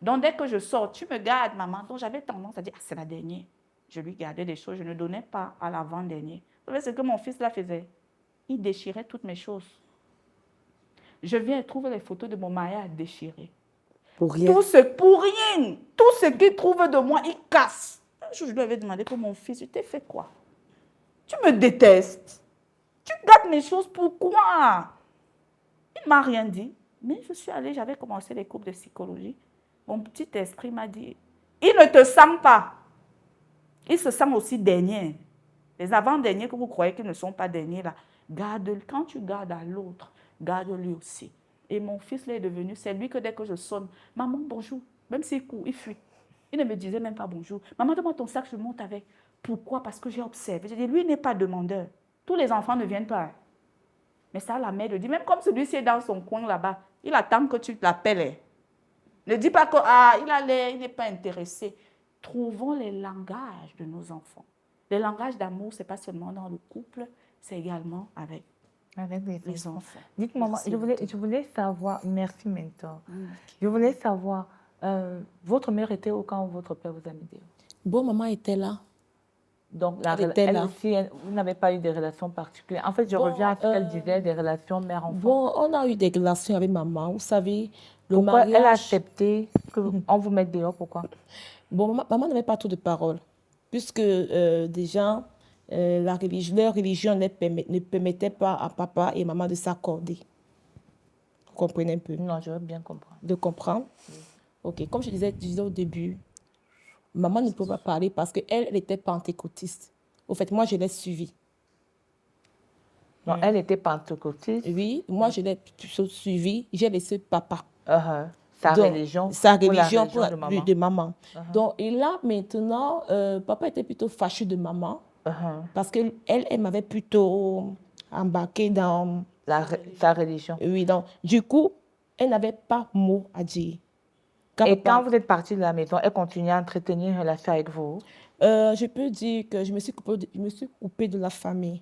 Donc, dès que je sors, tu me gardes, maman. Donc, j'avais tendance à dire, c'est la dernière. Je lui gardais des choses, je ne donnais pas à l'avant-dernière. Vous savez ce que mon fils là faisait? Il déchirait toutes mes choses. Je viens trouver les photos de mon mariage déchiré. Pour rien. Pour rien. Tout ce qu'il trouve de moi, il casse. Un jour, je lui avais demandé pour mon fils, tu t'es fait quoi? Tu me détestes. Tu gâtes mes choses, pourquoi? Il ne m'a rien dit. Mais je suis allée, j'avais commencé les cours de psychologie. Mon petit esprit m'a dit, il ne te sent pas. Il se sent aussi dernier. Les avant-derniers que vous croyez qu'ils ne sont pas derniers, là, quand tu gardes à l'autre, garde-lui aussi. Et mon fils, là, est devenu, c'est lui que dès que je sonne, maman, bonjour. Même s'il court, il fuit. Il ne me disait même pas bonjour. Maman, donne-moi ton sac, je monte avec. Pourquoi? Parce que j'ai observé. J'ai dit, lui n'est pas demandeur. Tous les enfants ne viennent pas. Mais ça, la mère le dit. Même comme celui-ci est dans son coin là-bas, il attend que tu l'appelles. Ne dis pas qu'il n'est pas intéressé. Trouvons les langages de nos enfants. Les langages d'amour, ce n'est pas seulement dans le couple, c'est également avec les enfants. Dites-moi, je voulais savoir, merci mentor, je voulais savoir, votre mère était où quand votre père vous a mis dehors? Bon, maman était là. Donc, elle aussi, vous n'avez pas eu des relations particulières. En fait, je reviens à ce qu'elle disait, des relations mère-enfant. Bon, on a eu des relations avec maman, vous savez. Pourquoi elle a accepté qu'on vous mette dehors? Pourquoi? Bon, maman n'avait pas trop de paroles, puisque déjà, leur religion ne permettait pas à papa et maman de s'accorder. Vous comprenez un peu Non, je veux bien comprendre. de comprendre. Ok, comme je disais au début, maman ne peut pas parler parce qu'elle était pentecôtiste. Au fait, moi, je l'ai suivie. Donc, elle était pentecôtiste. Oui, moi, je l'ai plutôt suivie. J'ai laissé papa. Sa Donc, religion. Sa pour la religion pour religion de maman. de maman. Donc, et là, maintenant, papa était plutôt fâché de maman parce qu'elle elle m'avait plutôt embarqué dans... Sa religion. Oui, donc, du coup, elle n'avait pas mot à dire. Et papa- quand vous êtes parti de la maison, elle continuait à entretenir une relation avec vous. je peux dire que je me suis coupée de la famille.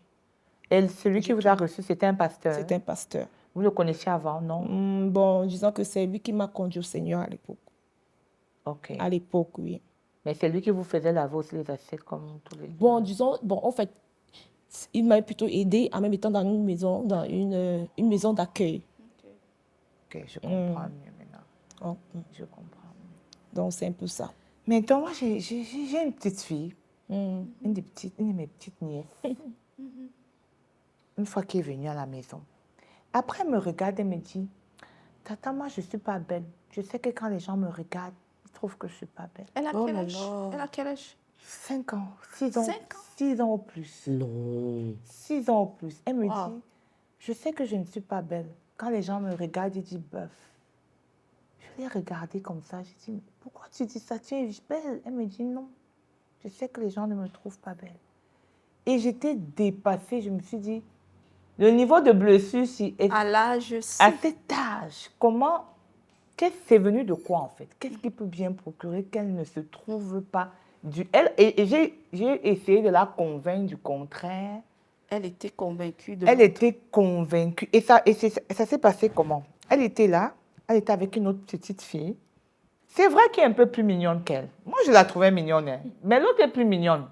Et celui qui vous a reçu, c'était un pasteur. C'est un pasteur. Vous le connaissiez avant, non? Bon, disons que c'est lui qui m'a conduit au Seigneur à l'époque. Ok. À l'époque, oui. Mais c'est lui qui vous faisait laver aussi les assiettes comme tous les jours. Bon, disons, en fait, il m'a plutôt aidé en même étant dans une maison d'accueil. Ok, je comprends mieux maintenant. Oh, Je comprends mieux. donc, c'est un peu ça. Maintenant, moi, j'ai une petite fille, une de mes petites nièces. Une fois qu'elle est venue à la maison, après, elle me regarde et me dit, Tata, moi, je ne suis pas belle. Je sais que quand les gens me regardent, ils trouvent que je ne suis pas belle. Elle a Oh quel là âge? là. Elle a quel âge? 5 ans, 6 ans. 5 ans? 6 ans au plus. Non. 6 ans au plus. Elle me Wow. dit, je sais que je ne suis pas belle. Quand les gens me regardent, ils disent bœuf. Je l'ai regardée comme ça. Je dis, pourquoi tu dis ça? Tu es belle. Elle me dit, non. Je sais que les gens ne me trouvent pas belle. Et j'étais dépassée. Je me suis dit, le niveau de blessure, si, À l'âge à 6. cet âge, comment, c'est venu de quoi en fait? Qu'est-ce qui peut bien procurer qu'elle ne se trouve pas et j'ai essayé de la convaincre du contraire. Elle était convaincue de Elle était convaincue. Et ça s'est passé comment? Elle était là, elle était avec une autre petite fille. C'est vrai qu'elle est un peu plus mignonne qu'elle. Moi, je la trouvais mignonne, hein. Mais l'autre est plus mignonne.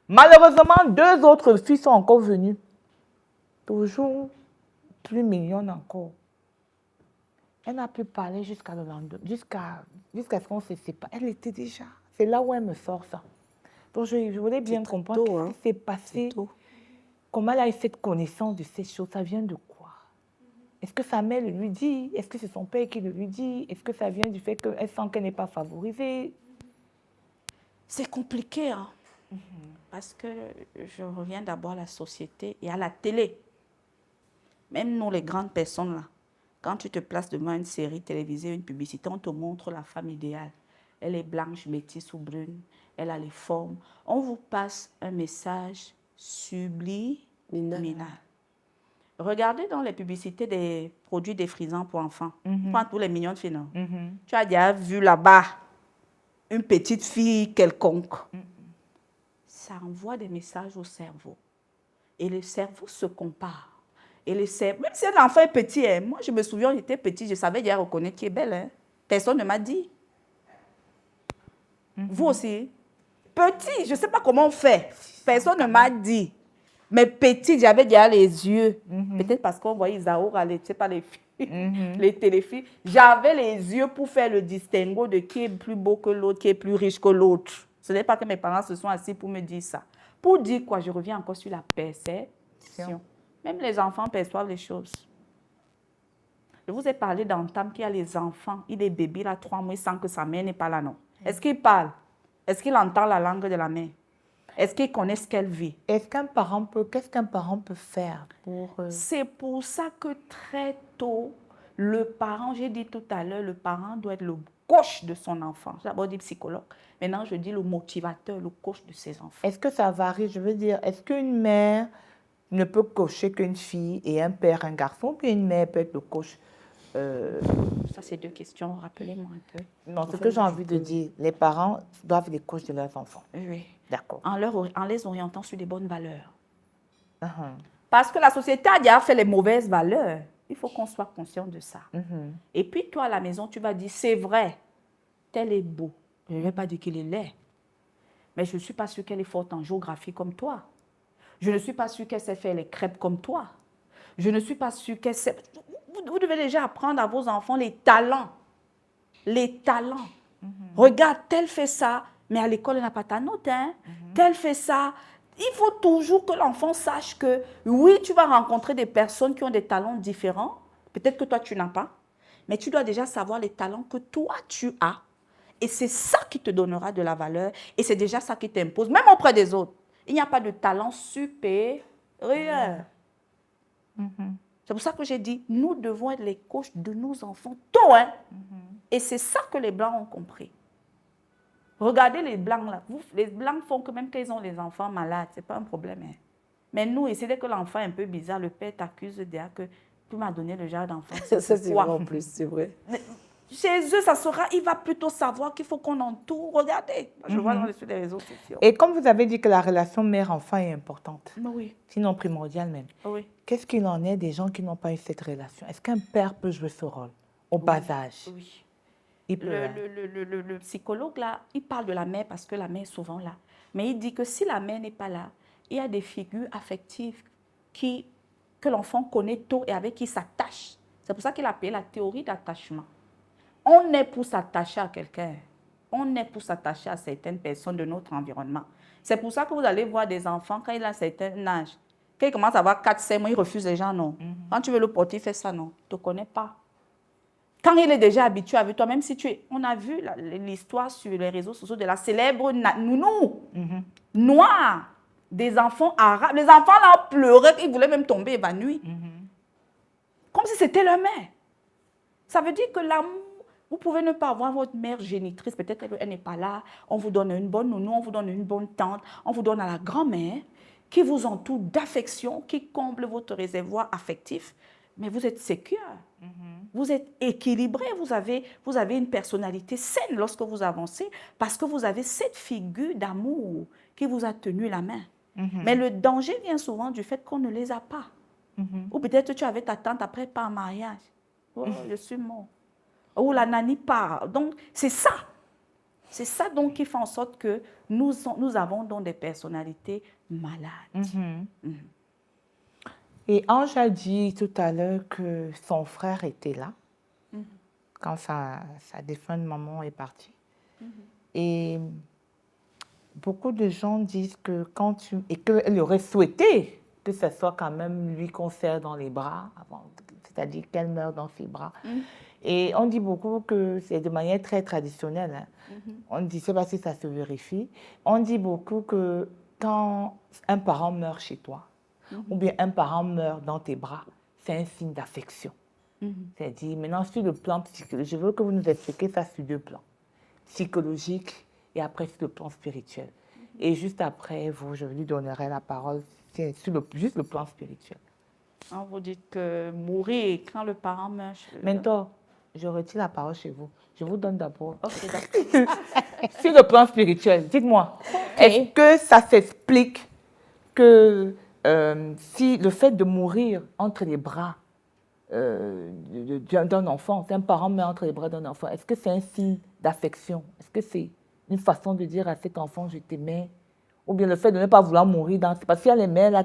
Malheureusement, 2 autres filles sont encore venues. Toujours plus mignonne encore. Elle n'a pu parler jusqu'à le lendemain, jusqu'à ce qu'on se sépare. Elle était déjà. C'est là où elle me sort ça. Donc, je voulais bien très comprendre tôt, ce qui s'est passé. C'est tôt. Comment elle a eu cette connaissance de ces choses? Ça vient de quoi? Est-ce que sa mère le lui dit? Est-ce que c'est son père qui le lui dit? Est-ce que ça vient du fait qu'elle sent qu'elle n'est pas favorisée? C'est compliqué, hein? Parce que je reviens d'abord à la société et à la télé. Même nous, les grandes personnes, là, quand tu te places devant une série télévisée, une publicité, on te montre la femme idéale. Elle est blanche, métisse ou brune. Elle a les formes. On vous passe un message subliminal. Regardez dans les publicités des produits défrisants pour enfants. Prends tous les mignonnes filles, non? Tu as déjà vu là-bas une petite fille quelconque. Ça envoie des messages au cerveau. Et le cerveau se compare. Et le cerveau, même si l'enfant est petit, hein, moi je me souviens, j'étais petit, je savais déjà reconnaître qui est belle. Hein. Personne ne m'a dit. Vous aussi? Petit, je ne sais pas comment on fait. Personne ne m'a dit. Mais petit, j'avais déjà les yeux. Peut-être parce qu'on voyait Isaura, je ne sais pas, les filles, les téléfilms. J'avais les yeux pour faire le distinguo de qui est plus beau que l'autre, qui est plus riche que l'autre. Ce n'est pas que mes parents se sont assis pour me dire ça. Pour dire quoi, je reviens encore sur la perception. Même les enfants perçoivent les choses. Je vous ai parlé d'Antam qui a les enfants. Il est bébé, il a 3 mois, sans que sa mère n'est pas là, non. Est-ce qu'il parle? Est-ce qu'il entend la langue de la mère? Est-ce qu'il connaît ce qu'elle vit? Qu'est-ce qu'un parent peut faire pour... C'est pour ça que très tôt, le parent, j'ai dit tout à l'heure, le parent doit être le coach de son enfant. J'ai d'abord dit psychologue. Maintenant, je dis le motivateur, le coach de ses enfants. Est-ce que ça varie? Je veux dire, est-ce qu'une mère ne peut coacher qu'une fille et un père, un garçon, puis une mère peut être le coach? Ça, c'est 2 questions. Rappelez-moi un peu. Non, ce que j'ai envie de dire, les parents doivent être les coachs de leurs enfants. Oui. D'accord. En les orientant sur des bonnes valeurs. Parce que la société a déjà fait les mauvaises valeurs. Il faut qu'on soit conscient de ça. Et puis, toi, à la maison, tu vas dire, c'est vrai, tel est beau. Je ne vais pas dire qu'il est laid. Mais je ne suis pas sûre qu'elle est forte en géographie comme toi. Je ne suis pas sûre qu'elle sait faire les crêpes comme toi. Je ne suis pas sûre qu'elle sait... Vous devez déjà apprendre à vos enfants les talents. Les talents. Regarde, tel fait ça, mais à l'école, elle n'a pas ta note. Hein? Tel fait ça. Il faut toujours que l'enfant sache que, oui, tu vas rencontrer des personnes qui ont des talents différents. Peut-être que toi, tu n'as pas, mais tu dois déjà savoir les talents que toi, tu as. Et c'est ça qui te donnera de la valeur. Et c'est déjà ça qui t'impose, même auprès des autres. Il n'y a pas de talent supérieur. C'est pour ça que j'ai dit, nous devons être les coachs de nos enfants tôt. Hein? Et c'est ça que les Blancs ont compris. Regardez les Blancs là. Les Blancs font que même quand ils ont les enfants malades, ce n'est pas un problème. Hein? Mais nous, et c'est dès que l'enfant est un peu bizarre, le père t'accuse de dire que tu m'as donné le genre d'enfant. Ça, c'est vrai en plus, c'est vrai. Chez eux, ça sera, il va plutôt savoir qu'il faut qu'on entoure. Regardez, je vois sur les réseaux sociaux. Et comme vous avez dit que la relation mère-enfant est importante, Oui. sinon primordiale même, Oui. qu'est-ce qu'il en est des gens qui n'ont pas eu cette relation? Est-ce qu'un père peut jouer ce rôle au bas âge? Oui. Il peut, hein? Le psychologue, là, il parle de la mère parce que la mère est souvent là. Mais il dit que si la mère n'est pas là, il y a des figures affectives que l'enfant connaît tôt et avec qui il s'attache. C'est pour ça qu'il a appelé la théorie d'attachement. On est pour s'attacher à quelqu'un. On est pour s'attacher à certaines personnes de notre environnement. C'est pour ça que vous allez voir des enfants, quand il a un certain âge, quand il commence à avoir 4-5 mois, il refuse les gens, non. Quand tu veux le porter, il fait ça, non. Il ne te connaît pas. Quand il est déjà habitué avec toi, même si tu es... On a vu l'histoire sur les réseaux sociaux de la célèbre nounou, noire, des enfants arabes. Les enfants là pleuraient, ils voulaient même tomber évanouis. Comme si c'était leur mère. Ça veut dire que l'amour, vous pouvez ne pas avoir votre mère génitrice, peut-être elle n'est pas là, on vous donne une bonne nounou, on vous donne une bonne tante, on vous donne à la grand-mère qui vous entoure d'affection, qui comble votre réservoir affectif, mais vous êtes sécure, vous êtes équilibré, vous avez une personnalité saine lorsque vous avancez parce que vous avez cette figure d'amour qui vous a tenu la main. Mais le danger vient souvent du fait qu'on ne les a pas. Ou peut-être tu avais ta tante après pas un mariage. Oh, je suis mort. Ou la nanny part. Donc, c'est ça. C'est ça donc qui fait en sorte que nous avons donc des personnalités malades. Et Ange a dit tout à l'heure que son frère était là quand sa défunte maman est partie. Et beaucoup de gens disent que et qu'elle aurait souhaité que ce soit quand même lui qu'on serre dans les bras, c'est-à-dire qu'elle meure dans ses bras. Et on dit beaucoup que c'est de manière très traditionnelle. Hein. On dit, je ne sais pas si ça se vérifie, on dit beaucoup que quand un parent meurt chez toi, ou bien un parent meurt dans tes bras, c'est un signe d'affection. C'est-à-dire, maintenant, sur le plan psychologique, je veux que vous nous expliquiez ça sur deux plans. Psychologique et après sur le plan spirituel. Et juste après, je lui donnerai la parole sur juste le plan spirituel. Vous dites que mourir quand le parent meurt. Mentor, je retire la parole chez vous. Je vous donne d'abord. Ok, d'accord. Sur le plan spirituel, dites-moi, est-ce que ça s'explique que si le fait de mourir entre les bras d'un enfant, un parent meurt entre les bras d'un enfant, est-ce que c'est un signe d'affection? Est-ce que c'est une façon de dire à cet enfant, je t'aimais? Ou bien le fait de ne pas vouloir mourir parce qu'il y a les mères là,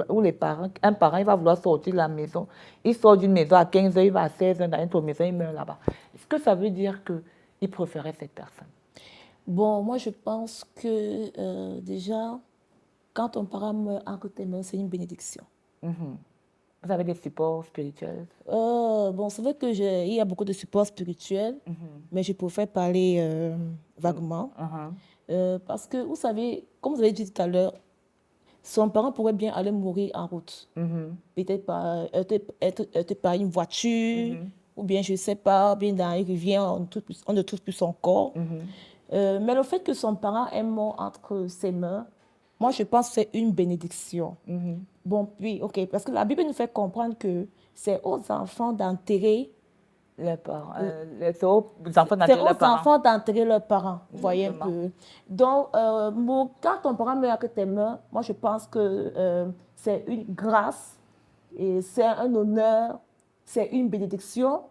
ou les parents, un parent, il va vouloir sortir de la maison. Il sort d'une maison à 15 h, il va à 16 h dans une autre maison, il meurt là-bas. Est-ce que ça veut dire qu'il préférait cette personne? Bon, moi je pense que déjà, quand ton parent meurt entre tes mains, c'est une bénédiction. Vous avez des supports spirituels? Bon, c'est vrai qu'il y a beaucoup de supports spirituels, mais je préfère parler vaguement. Parce que, vous savez, comme vous avez dit tout à l'heure, son parent pourrait bien aller mourir en route. Peut-être être par une voiture, ou bien, je ne sais pas, bien dans une rivière, on ne trouve plus son corps. Mais le fait que son parent est mort entre ses mains, moi, je pense que c'est une bénédiction. Bon, puis, ok, parce que la Bible nous fait comprendre que c'est aux enfants d'enterrer leurs parents. C'est aux enfants d'enterrer leurs parents. Vous voyez un peu. Donc, quand ton parent meurt avec tes mains, moi, je pense que c'est une grâce, et c'est un honneur, c'est une bénédiction.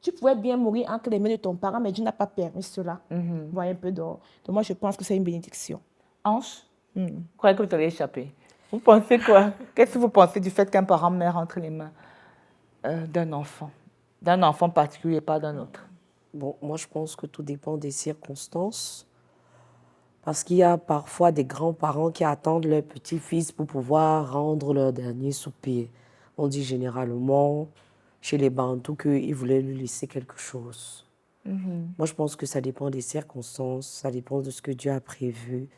Tu pouvais bien mourir entre les mains de ton parent, mais Dieu n'a pas permis cela. Vous voyez un peu. Donc, moi, je pense que c'est une bénédiction. Ange, vous croyez que vous allez échapper? Vous pensez quoi? Qu'est-ce que vous pensez du fait qu'un parent meurt entre les mains d'un enfant particulier et pas d'un autre? Bon, moi, je pense que tout dépend des circonstances. Parce qu'il y a parfois des grands-parents qui attendent leur petit-fils pour pouvoir rendre leur dernier soupir. On dit généralement, chez les Bantous qu'il voulait lui laisser quelque chose. Moi, je pense que ça dépend des circonstances, ça dépend de ce que Dieu a prévu.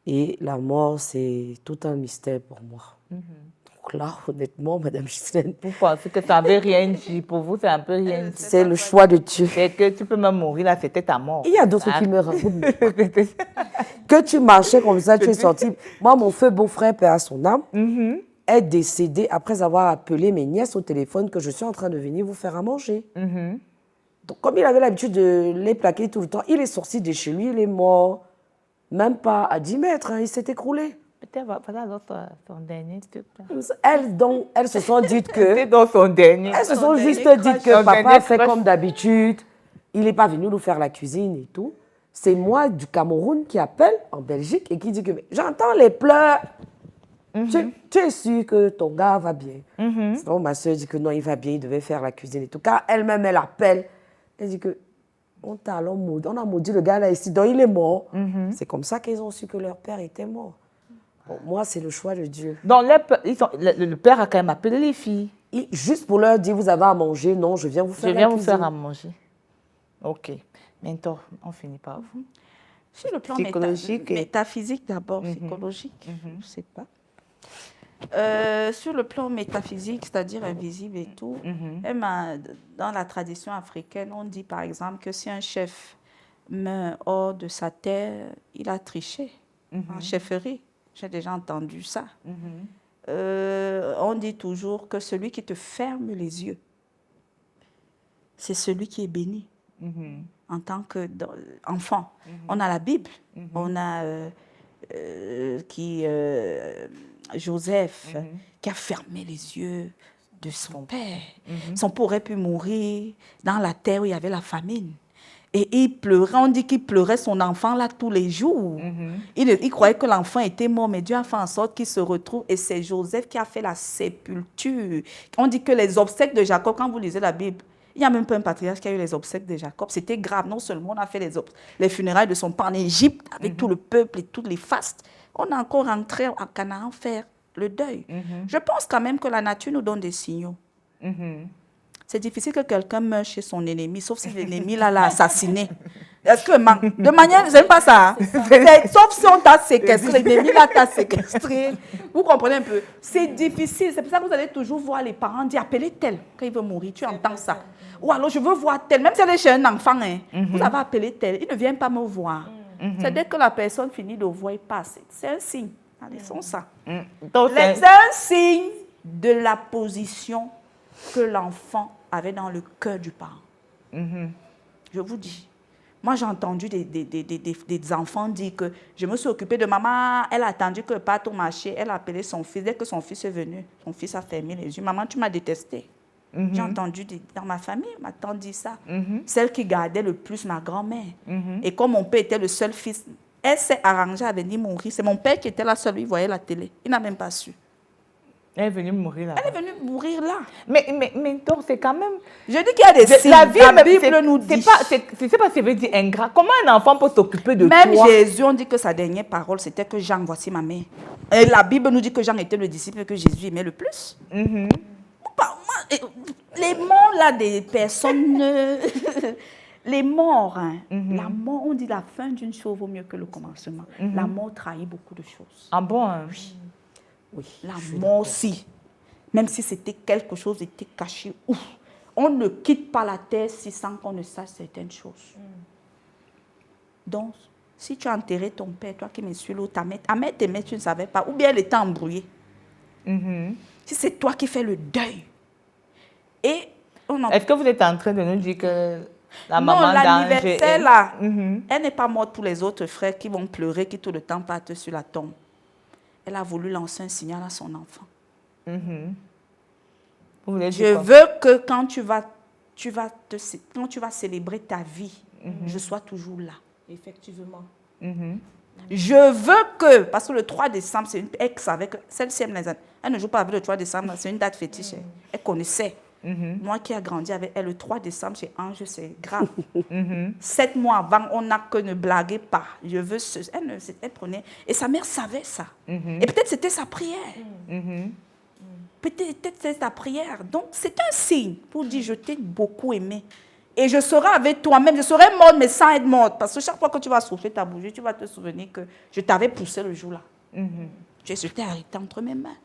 Et la mort, c'est tout un mystère pour moi. Donc là, honnêtement, Madame Ghislaine, Vous pensez que ça n'avait rien dit pour vous, c'est un peu rien dit. c'est le choix de Dieu. C'est que tu peux même mourir, là, c'était ta mort. Il y a d'autres qui me racontent. Que tu marchais comme ça, tu es sorti. Moi, mon feu beau-frère, père à son âme, est décédé après avoir appelé mes nièces au téléphone que je suis en train de venir vous faire à manger. Donc, comme il avait l'habitude de les plaquer tout le temps, il est sorti de chez lui, il est mort. Même pas à 10 mètres, hein, il s'est écroulé. Peut-être voilà l'autre, son dernier, s'il te plaît. Elles se sont dites que... C'est dans son dernier. Elles se sont juste dernier dites crush. que Son papa dernier fait crush. comme d'habitude. Il n'est pas venu nous faire la cuisine et tout. C'est moi du Cameroun qui appelle en Belgique et qui dit que j'entends les pleurs. Tu es sûr que ton gars va bien? Sinon, ma soeur dit que non, il va bien, il devait faire la cuisine et tout. Car elle-même, elle appelle. Elle dit que on a maudit le gars là ici, donc il est mort. C'est comme ça qu'ils ont su que leur père était mort. Bon, moi, c'est le choix de Dieu. Donc, le père a quand même appelé les filles. Juste pour leur dire, vous avez à manger, non, je viens vous faire Je la viens vous cuisine. faire à manger. OK. Maintenant, on finit par vous. Sur le plan Psychologique et- métaphysique d'abord, psychologique, je ne sais pas. Sur le plan métaphysique, c'est-à-dire invisible et tout, même dans la tradition africaine, on dit par exemple que si un chef meurt hors de sa terre, il a triché en chefferie. J'ai déjà entendu ça. On dit toujours que celui qui te ferme les yeux, c'est celui qui est béni. En tant qu'enfant. On a la Bible, on a Joseph qui a fermé les yeux de son père. Son père aurait pu mourir dans la terre où il y avait la famine. Et il pleurait, on dit qu'il pleurait son enfant là tous les jours. Il croyait que l'enfant était mort, mais Dieu a fait en sorte qu'il se retrouve. Et c'est Joseph qui a fait la sépulture. On dit que les obsèques de Jacob, quand vous lisez la Bible, il n'y a même pas un patriarche qui a eu les obsèques de Jacob. C'était grave. Non seulement on a fait les funérailles de son père en Égypte avec tout le peuple et toutes les fastes, on a encore rentré à Canaan faire le deuil. Je pense quand même que la nature nous donne des signaux. C'est difficile que quelqu'un meure chez son ennemi, sauf si l'ennemi l'a assassiné. Est-ce que, de manière, j'aime pas ça. Hein? Sauf si on t'a séquestré, l'ennemi là t'a séquestré. Vous comprenez un peu? C'est difficile. C'est pour ça que vous allez toujours voir les parents dire appelez tel quand il veut mourir. Tu entends ça? Ou alors je veux voir tel. Même si elle est chez un enfant, hein, vous avez appelé tel. Il ne vient pas me voir. C'est dès que la personne finit de voir, il passe. C'est un signe. Allez, c'est ça. Donc, C'est un signe de la position que l'enfant avait dans le cœur du parent. Je vous dis. Moi, j'ai entendu des enfants dire que je me suis occupée de maman, elle a attendu que le pâte au marché, elle a appelé son fils. Dès que son fils est venu, son fils a fermé les yeux. Maman, tu m'as détestée. J'ai entendu dans ma famille, ma tante dit ça. Celle qui gardait le plus ma grand-mère. Et comme mon père était le seul fils, elle s'est arrangée à venir mourir. C'est mon père qui était là seul, il voyait la télé. Il n'a même pas su. elle est venue mourir là. Elle est venue mourir là. Mais donc, c'est quand même... Je dis qu'il y a des signes. La vie, La Bible Bible nous dit. Je ne sais pas si ça veut dire ingrat. Comment un enfant peut s'occuper de Même toi? Jésus, on dit que sa dernière parole, c'était que Jean, voici ma mère. Et la Bible nous dit que Jean était le disciple que Jésus aimait le plus. Les morts là des personnes, les morts, hein, la mort, on dit la fin d'une chose vaut mieux que le commencement. La mort trahit beaucoup de choses. Ah bon? Hein? Oui, La je suis mort aussi, même si c'était quelque chose qui était caché, ouf, on ne quitte pas la terre sans qu'on ne sache certaines choses. Donc, si tu as enterré ton père, toi qui me suis l'autre, ta mère t'aimait, tu ne savais pas, ou bien elle était embrouillée. Si c'est toi qui fais le deuil, et on en... Est-ce que vous êtes en train de nous dire que la non, maman l'anniversaire là, Mhm. elle n'est pas morte pour les autres frères qui vont pleurer, qui tout le temps partent sur la tombe. Elle a voulu lancer un signal à son enfant. Mhm. Vous voulez Je dire quoi? veux que quand tu vas célébrer ta vie, je sois toujours là. Effectivement. Mhm. Je veux que, parce que le 3 décembre, c'est une ex avec, celle-ci, elle ne joue pas avec le 3 décembre, c'est une date fétiche. Elle connaissait. Moi qui ai grandi avec elle, le 3 décembre chez Ange, c'est grave. 7 mois avant, on n'a que ne blaguez pas. Je veux elle prenait. Et sa mère savait ça. Et peut-être c'était sa prière. Peut-être c'est ta prière. Donc, c'est un signe pour dire, je t'ai beaucoup aimé. Et je serai avec toi-même. Je serai morte, mais sans être morte. Parce que chaque fois que tu vas souffler ta bougie, tu vas te souvenir que je t'avais poussé le jour-là. Je t'ai arrêté entre mes mains.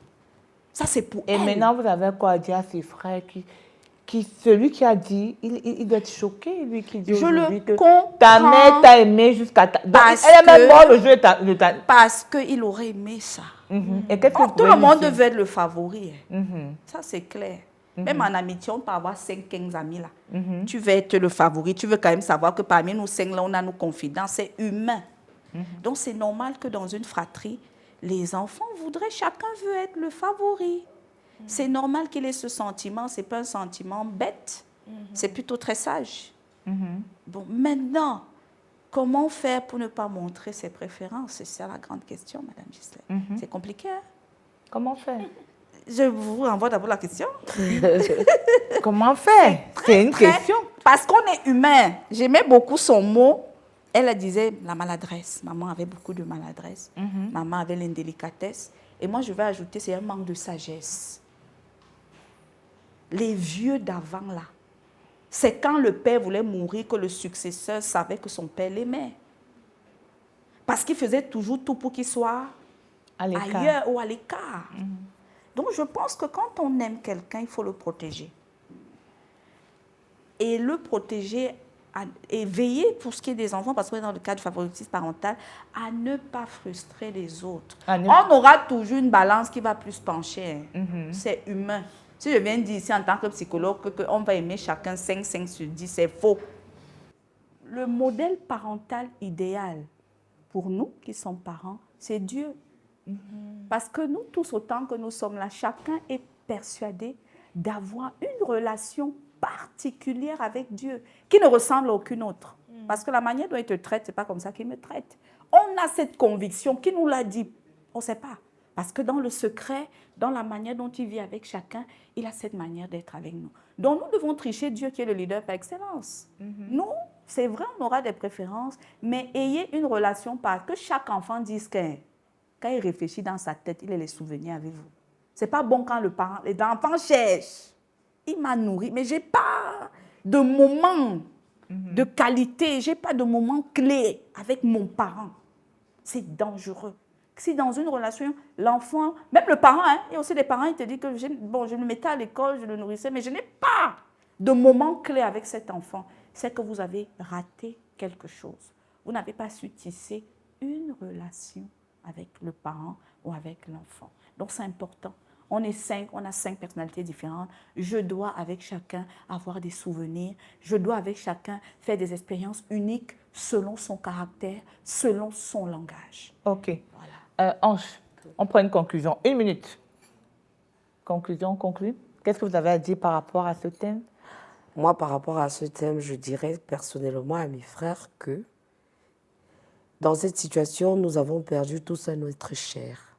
Ça, c'est pour Et elle. maintenant, vous avez quoi à dire à ses frères celui qui a dit, il doit être choqué, lui qui dit Je aujourd'hui le que comprends. ta mère t'a aimé jusqu'à ta... Donc, Parce elle est même que- morte le jour de ta... Parce qu'il aurait aimé ça. Et qu'est-ce que Oh, vous tout pouvez le lui monde dire? veut être le favori. Mhm. Ça, c'est clair. Même en amitié, on peut avoir 5-15 amis là. Tu veux être le favori, tu veux quand même savoir que parmi nous 5 là, on a nos confidents. C'est humain. Donc, c'est normal que dans une fratrie, les enfants voudraient, chacun veut être le favori. C'est normal qu'il ait ce sentiment. Ce n'est pas un sentiment bête. C'est plutôt très sage. Bon, maintenant, comment faire pour ne pas montrer ses préférences? C'est ça la grande question, Madame Gisèle. C'est compliqué, hein? Comment faire? Je vous renvoie d'abord la question. Comment faire? C'est une question. Parce qu'on est humain. J'aimais beaucoup son mot. Elle disait la maladresse. Maman avait beaucoup de maladresse. Maman avait l'indélicatesse. Et moi, je vais ajouter, c'est un manque de sagesse. Les vieux d'avant, là, c'est quand le père voulait mourir que le successeur savait que son père l'aimait. Parce qu'il faisait toujours tout pour qu'il soit À l'écart. ailleurs ou à l'écart. Donc, je pense que quand on aime quelqu'un, il faut le protéger. Et le protéger et veiller pour ce qui est des enfants, parce qu'on est dans le cadre du favoritisme parental, à ne pas frustrer les autres. On aura toujours une balance qui va plus pencher. C'est humain. Si je viens dire ici en tant que psychologue qu'on va aimer chacun 5 sur 10, c'est faux. Le modèle parental idéal pour nous qui sommes parents, c'est Dieu. Parce que nous tous, autant que nous sommes là, chacun est persuadé d'avoir une relation particulière avec Dieu, qui ne ressemble à aucune autre. Parce que la manière dont il te traite, ce n'est pas comme ça qu'il me traite. On a cette conviction, qui nous l'a dit? On ne sait pas. Parce que dans le secret, dans la manière dont il vit avec chacun, il a cette manière d'être avec nous. Donc nous devons tricher Dieu qui est le leader par excellence. Nous, c'est vrai, on aura des préférences, mais ayez une relation par que chaque enfant dise que quand il réfléchit dans sa tête, il a les souvenirs avec vous. Ce n'est pas bon quand l'enfant cherche. Il m'a nourri, mais je n'ai pas de moment de qualité, je n'ai pas de moment clé avec mon parent. C'est dangereux. Si dans une relation, l'enfant, même le parent, il y a aussi des parents, ils te disent que je le mettais à l'école, je le nourrissais, mais je n'ai pas de moment clé avec cet enfant. C'est que vous avez raté quelque chose. Vous n'avez pas su tisser une relation avec le parent ou avec l'enfant. Donc, c'est important. On est 5, on a 5 personnalités différentes. Je dois avec chacun avoir des souvenirs. Je dois avec chacun faire des expériences uniques selon son caractère, selon son langage. OK. Voilà. Ange, on prend une conclusion. 1 minute. Conclusion, conclue. Qu'est-ce que vous avez à dire par rapport à ce thème? Moi, par rapport à ce thème, je dirais personnellement à mes frères que dans cette situation, nous avons perdu tous un être cher.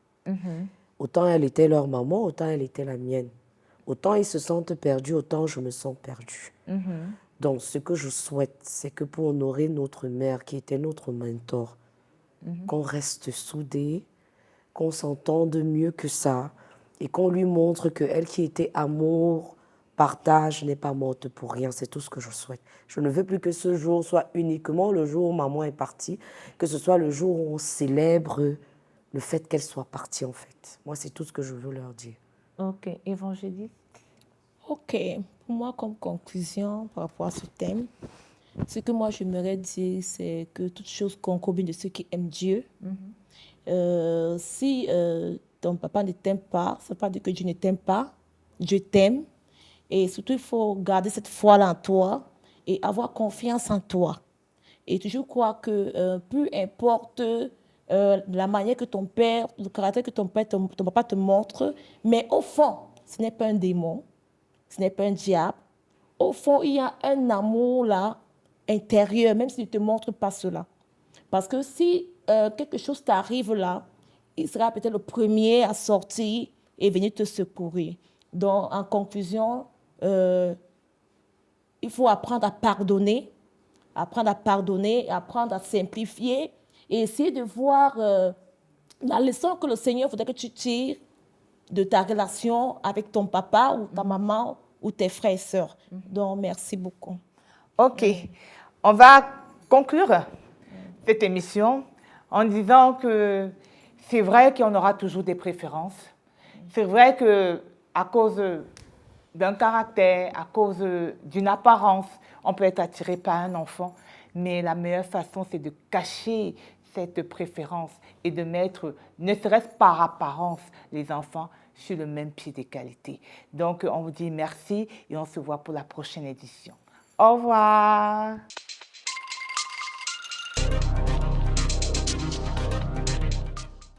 Autant elle était leur maman, autant elle était la mienne. Autant ils se sentent perdus, autant je me sens perdue. Donc, ce que je souhaite, c'est que pour honorer notre mère, qui était notre mentor, qu'on reste soudés, qu'on s'entende mieux que ça, et qu'on lui montre qu'elle qui était amour, partage, n'est pas morte pour rien. C'est tout ce que je souhaite. Je ne veux plus que ce jour soit uniquement le jour où maman est partie, que ce soit le jour où on célèbre le fait qu'elle soit partie, en fait. Moi, c'est tout ce que je veux leur dire. OK. Évangéliste? OK. Pour moi, comme conclusion par rapport à ce thème, ce que moi j'aimerais dire, c'est que toute chose concombre de ceux qui aiment Dieu. Si ton papa ne t'aime pas, ça ne veut pas dire que Dieu ne t'aime pas. Dieu t'aime. Et surtout, il faut garder cette foi-là en toi et avoir confiance en toi. Et toujours croire que peu importe la manière que ton père, le caractère que ton père, ton papa te montre, mais au fond, ce n'est pas un démon, ce n'est pas un diable. Au fond, il y a un amour là, intérieur, même s'il ne te montre pas cela. Parce que si quelque chose t'arrive là, il sera peut-être le premier à sortir et venir te secourir. Donc, en conclusion, il faut apprendre à pardonner, apprendre à simplifier et essayer de voir la leçon que le Seigneur voudrait que tu tires de ta relation avec ton papa ou ta maman ou tes frères et sœurs. Donc, merci beaucoup. OK. On va conclure cette émission en disant que c'est vrai qu'on aura toujours des préférences. C'est vrai que à cause d'un caractère, à cause d'une apparence, on peut être attiré par un enfant, mais la meilleure façon, c'est de cacher cette préférence et de mettre, ne serait-ce par apparence, les enfants sur le même pied d'égalité. Donc, on vous dit merci et on se voit pour la prochaine édition. Au revoir.